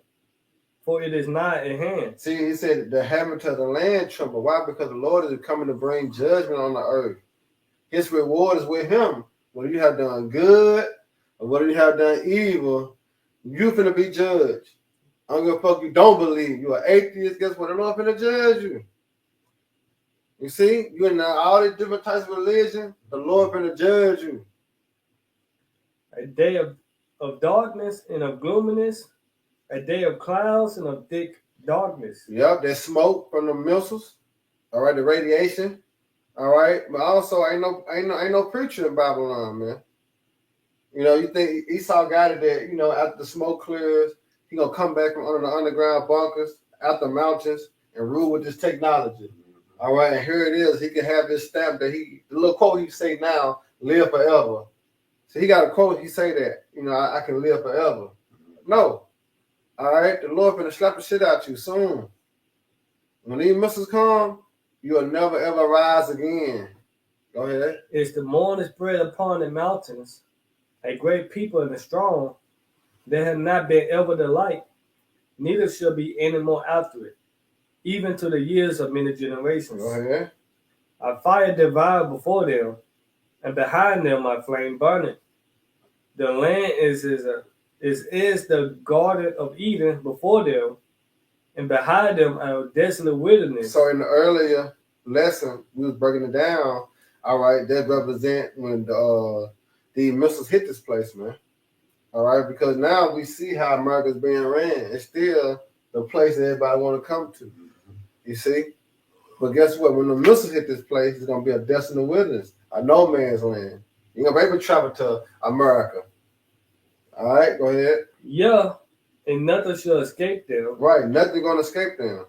for it is nigh at hand. See, he said the inhabitants of the land tremble. Why? Because the Lord is coming to bring judgment on the earth. His reward is with him. Whether you have done good or whether you have done evil, you're finna be judged. I don't give a fuck you don't believe. You're an atheist. Guess what? The Lord finna judge you. You see? You're in all these different types of religion. The Lord finna judge you. A day of darkness and of gloominess, a day of clouds and of thick darkness. Yep, there's smoke from the missiles. All right, the radiation. All right, but also ain't no preacher in Babylon, man. You know, you think Esau got it that, you know, after the smoke clears, he gonna come back from under the underground bunkers, out the mountains, and rule with this technology. All right, and here it is. He can have his stamp that the little quote he say now, live forever. So he got a quote, he say that, you know, I can live forever. No. All right, the Lord finna slap the shit out you soon. When these missiles come, you'll never ever rise again. Go ahead. It's the morning spread upon the mountains, a great people and a strong. There have not been ever the like, neither shall be any more after it, even to the years of many generations. Go ahead. A fire devoured before them, and behind them my flame burning. The land is the garden of Eden before them, and behind them a desolate wilderness. So in the earlier lesson, we was breaking it down. All right, that represent when the missiles hit this place, man. All right, because now we see how America's being ran. It's still the place that everybody want to come to. You see? But guess what? When the missiles hit this place, it's going to be a desolate wilderness, a no man's land. You're going to be able to travel to America. All right, go ahead. Yeah, and nothing shall escape them. Right, nothing going to escape them.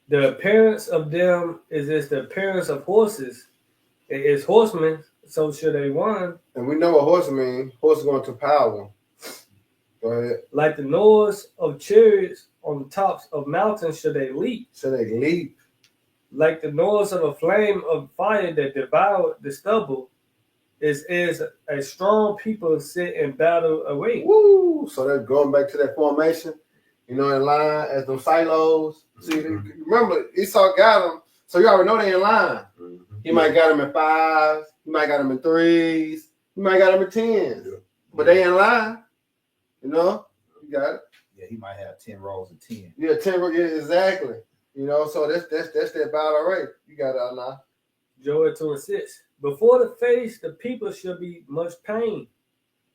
The appearance of them is as the appearance of horses. It is horsemen, so should they run. And we know what horse means. Horse going to power. Go ahead. Like the noise of chariots on the tops of mountains should they leap. Should they leap? Like the noise of a flame of fire that devoured the stubble is a strong people sit in battle array. Woo! So they're going back to that formation, you know, in line as them silos. See, remember, Esau got them, so you already know they in line. He might got them in 5s, he might got them in 3s, he might got them in 10s, but they in line. You know, you got it. Yeah, he might have 10 rows of 10. Yeah, 10 rows. Yeah, exactly. You know, so that's that battle rate. You got it now. Joel 2:6. Before the face, the people shall be much pain.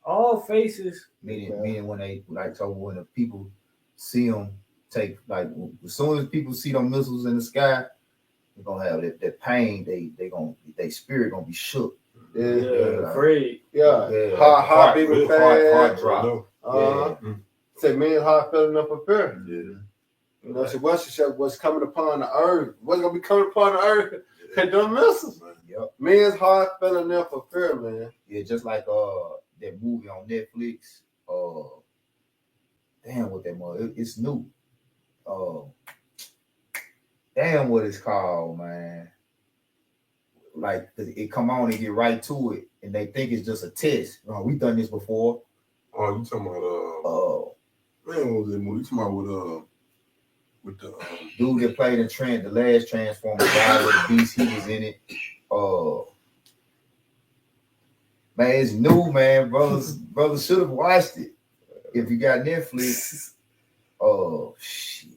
All faces. Meaning when they when the people see them take, like, as soon as people see them missiles in the sky, they're gonna have that pain. They spirit gonna be shook. Yeah, afraid. Yeah. Heart beating fast. Heart drop. Say men's heart fell enough for fear. Yeah. You know, so what's coming upon the earth? What's gonna be coming upon the earth? And them missiles. Yep. Men's heart fell enough for fear, man. Yeah, just like that movie on Netflix. Damn, what that was? It's new. Damn, what it's called, man. Like, it come on and get right to it, and they think it's just a test. We've done this before. Oh, you talking about man, what was that movie? You talking about with the dude that played in the last Transformer guy with the beast, he was in it. Man, it's new, man. Brothers should have watched it. If you got Netflix, oh shit.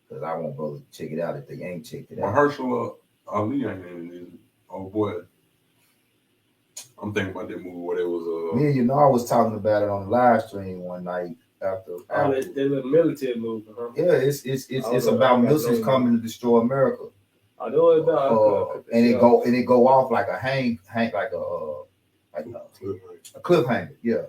Because I want brothers to check it out if they ain't checked it out. Mahershala Ali ain't in it. Oh boy. I'm thinking about that movie where there was Me and you know I was talking about it on the live stream one night after. Oh, that little military movie, huh? Yeah, it's about missiles coming to destroy America. I know it's about and it go off like a hang like a cliffhanger. Yeah.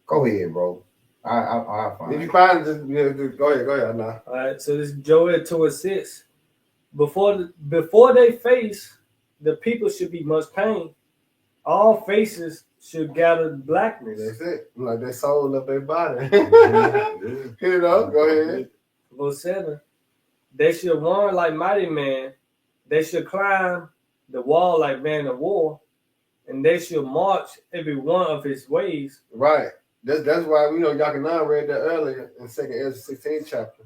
Go ahead, bro. I find If you find it, just go ahead now. All right, so this Joel 2:6. Before they face, the people should be much pain. All faces should gather blackness. That's it. Like they soul of their body. Yeah. You know, go ahead. Verse 7. They should run like mighty men. They should climb the wall like man of war. And they should march every one of his ways. Right. That's why Yakanan read that earlier in 2nd Ezra 16 chapter.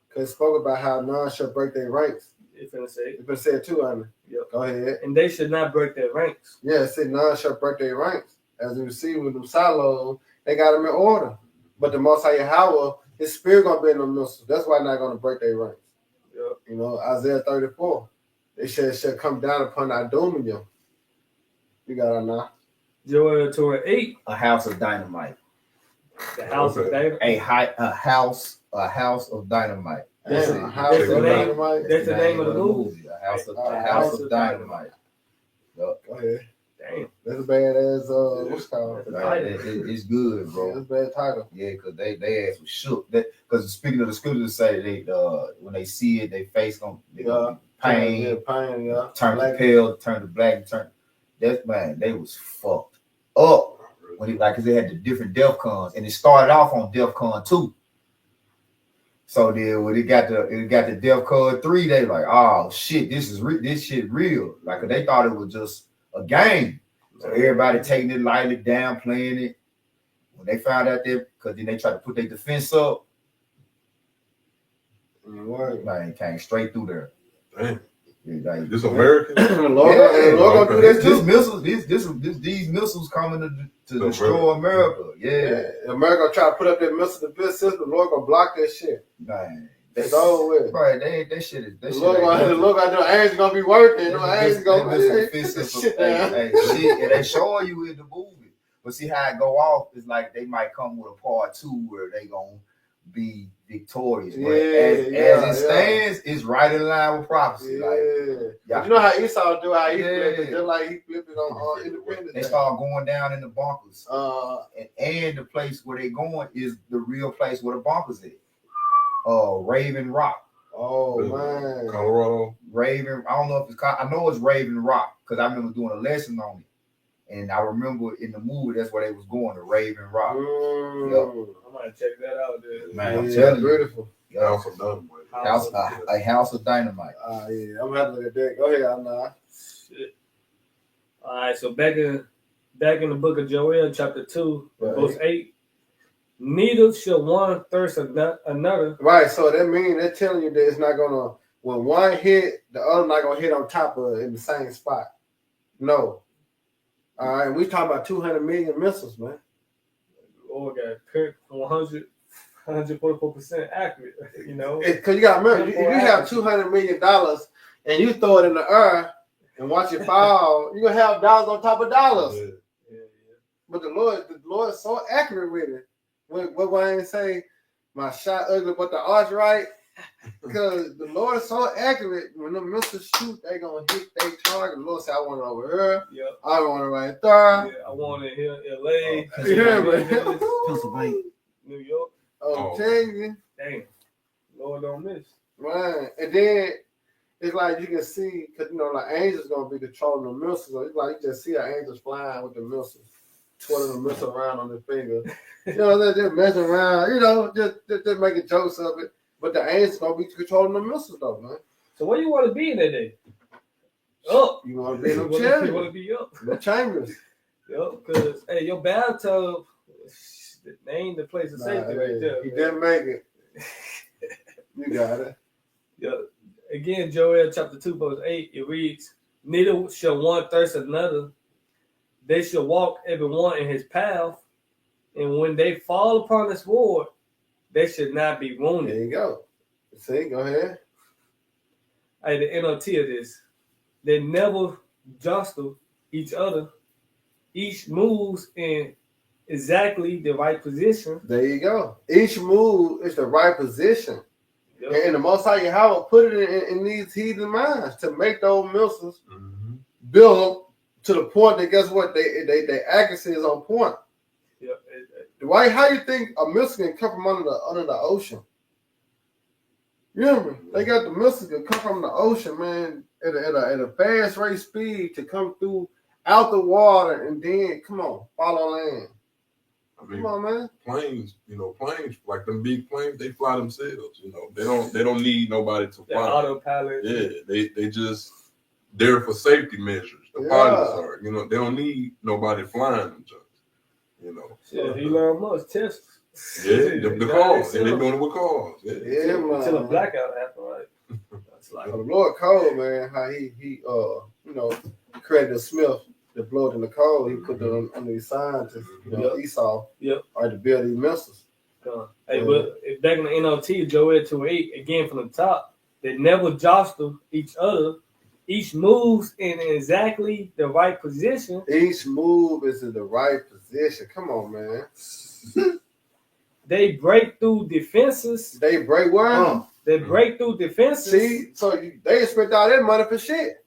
Because it spoke about how none shall break their ranks. It's gonna say. It's been said too, Anna. Yep. Go ahead. And they should not break their ranks. Yeah, it said none shall break their ranks. As you see with them silos, they got them in order. But the Most High Yahweh, his spirit gonna be in them missiles. That's why they're not gonna break their ranks. Yep. You know, Isaiah 34. They shall come down upon Idumeum. You got it now. Joel 2:8. a house of dynamite. The house of David. A house of dynamite. That's Damn, it. a house That's of the name. dynamite. That's the name of the movie. A house of dynamite. Go ahead. Damn. That's a badass, what's it called? Right, it's good, Yeah, bro. that's a bad title. Yeah, because they ass was shook. Because speaking of the scriptures, say they when they see it, they face gonna be pain, Yeah, pain, yeah. turn Like- to pale, turn to black, turn. That man, they was fucked up when it cause they had the different DEFCONs, and it started off on DEFCON 2. So then when it got the DEFCON 3, they like, oh shit, this shit real. Like they thought it was just a game. So everybody taking it lightly, downplaying it. When they found out that, because then they tried to put their defense up, Word. man, came straight through there. Damn. Like, This American? The Lord gonna do this too. these missiles coming to destroy America. Yeah, America try to put up their missile defense system. The Lord gonna block that shit. man. It's over with. Right, that shit is. The Lord gonna the angels gonna be working. The angels gonna be shit down. And they showing you in the movie. But see how it go off is like they might come with a part 2 where they gonna be victorious. But as it stands, it's right in line with prophecy. Yeah. Like, But you know how Esau do, how he flipped it, Yeah. just like he flipped it on Independence they Day. start going down in the bunkers. Uh, And the place where they going is the real place where the bunkers is. Raven Rock. oh man. Colorado. Raven, I don't know if it's called, I know it's Raven Rock because I remember doing a lesson on it. And I remember in the movie that's where they was going, to Raven Rock. I might check that out, dude. Man, I'm Yeah, telling you. beautiful. Yeah. House of Dynamite. A house of dynamite. Yeah, I'm gonna have to look at that. Go ahead, Anna. Shit. All right, so back in the book of Joel, chapter 2, Right. verse 8. Neither shall one thirst another. Right, so that means they're telling you that it's not gonna, when one hit, the other not gonna hit on top of it in the same spot. No. All right, we talking about 200 million missiles, man. Or got picked 144% accurate, you know. Because you got to remember, if you have $200 million and you throw it in the air and watch it fall, you're gonna have dollars on top of dollars. Yeah. But the Lord is so accurate with it. What Wayne say, my shot ugly, but the arch right. Because the Lord is so accurate. When the missiles shoot, they gonna hit their target. The Lord said, I want it over here. Yep. I want it right there. Yeah, I want it here in LA, Yeah, Pennsylvania. New York. I'm telling you. Damn. Lord don't miss. Right. And then it's like you can see, because like angels gonna be controlling the missiles. So it's like you just see our angels flying with the missiles, twirling the missile around on their finger. They're just messing around, just making jokes of it. But the angels gonna be controlling the missiles though, man. So where you want to be in that day? Up. You wanna be in them You chambers, want to be up. the chambers. Yep, because hey, your bathtub, they ain't the place of safety right there. He man. didn't make it. You got it. Yeah. Again, Joel chapter 2, verse 8, it reads, neither shall one thirst another. They shall walk every one in his path. And when they fall upon the sword, they should not be wounded. There you go. See, go ahead. Hey, the NLT of this. They never jostle each other. Each moves in exactly the right position. There you go. Each move is the right position. Yep. And the Most High Yahweh put it in these heathen minds to make those missiles build up to the point that guess what? Their accuracy is on point. Yep. Why? How you think a missile can come from under the ocean? You hear me? They got the missiles that come from the ocean, man, at a fast rate speed to come through out the water and then come on, follow land. I mean, Come on, man. planes like them big planes, they fly themselves. They don't need nobody to The fly. autopilot. Yeah, they just there for safety measures. The pilots are, they don't need nobody flying them jumps. Yeah, Elon Musk test. Yeah, the cars, and they're doing it with cars. Yeah, man. Until a blackout happened, right? That's like The Lord code, man, how he created a Smith that blow it in the code. He put it under his scientists, Esau, or to build these missiles. Hey, but back in the NLT, Joel 2:8, again from the top, they never jostle each other. Each moves in exactly the right position. Each move is in the right position. Come on, man. They break through defenses. They break what? They break through defenses. See, so they spent all that money for shit.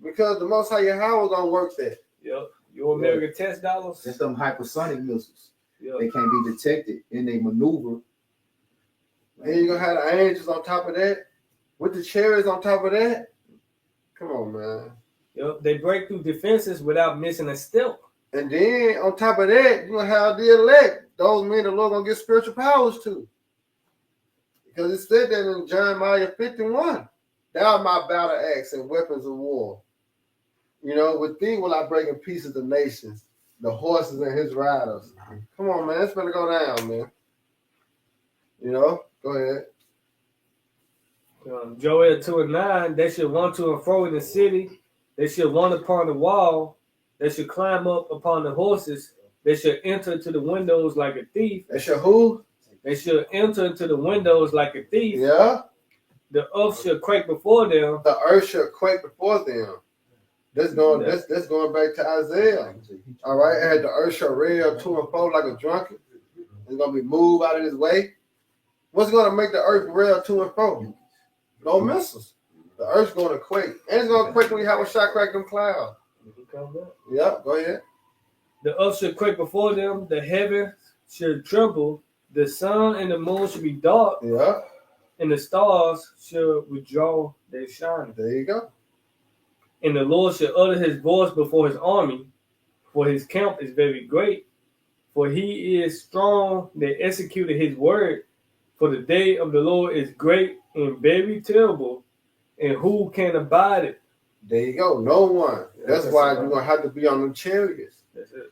Because the Most High Yahweh gonna work that. Yep. Your American test dollars. That's them hypersonic missiles. Yep. They can't be detected and they maneuver. And you gonna have the angels on top of that, with the chariots on top of that. Come on, man. Yep. They break through defenses without missing a step. And then on top of that, you're gonna have the elect. Those men the Lord gonna get spiritual powers too. Because it said that in Jeremiah 51. Thou art my battle axe and weapons of war. With thee will I break in pieces the nations, the horses and his riders. Come on, man. It's gonna go down, man. Go ahead. Joel 2:9, they should run to and fro in the city. They should run upon the wall. They should climb up upon the horses. They should enter into the windows like a thief. They should who? They should enter into the windows like a thief. Yeah. The earth should quake before them. The earth should quake before them. That's going back to Isaiah. All right. And the earth shall rail to and fro like a drunkard. It's gonna be moved out of his way. What's gonna make the earth rail to and fro? No missiles. The earth's gonna quake. And it's gonna quake when you have a shot crack them clouds. Yeah, go ahead. The earth should quake before them. The heavens should tremble. The sun and the moon should be dark. Yeah. And the stars should withdraw their shine. There you go. And the Lord shall utter his voice before his army, for his camp is very great. For he is strong that executed his word. For the day of the Lord is great and very terrible. And who can abide it? There you go. No one. That's why you're going to have to be on them chariots. That's it.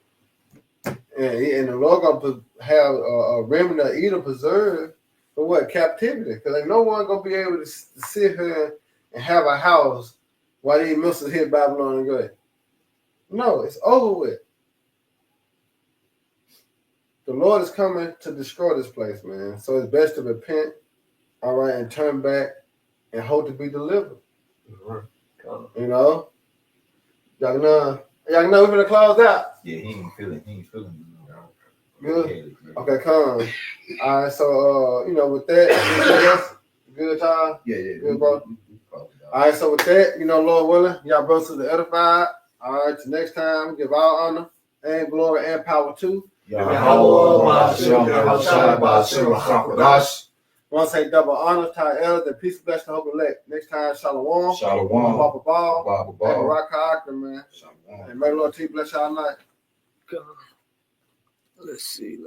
And the Lord going to have a remnant of Edom preserved for what? Captivity. Because ain't no one going to be able to sit here and have a house while these missiles hit Babylon and go. No, it's over with. The Lord is coming to destroy this place, man. So it's best to repent, all right, and turn back and hope to be delivered. Right. Y'all know we're gonna close out. Yeah, he ain't feeling. Good. Okay, come. All right, so with that, good time. Yeah. Good, bro. All right, so with that, Lord willing, y'all brothers to the edified. All right, till next time, give all honor and glory and power to want to say double honor to our elders and peace, bless the hope elect. Next time, shalom. Shalom. Papa Ball. Baba And Ball. Rock Akron, man. Shalom. And may the Lord bless y'all night. Let's see.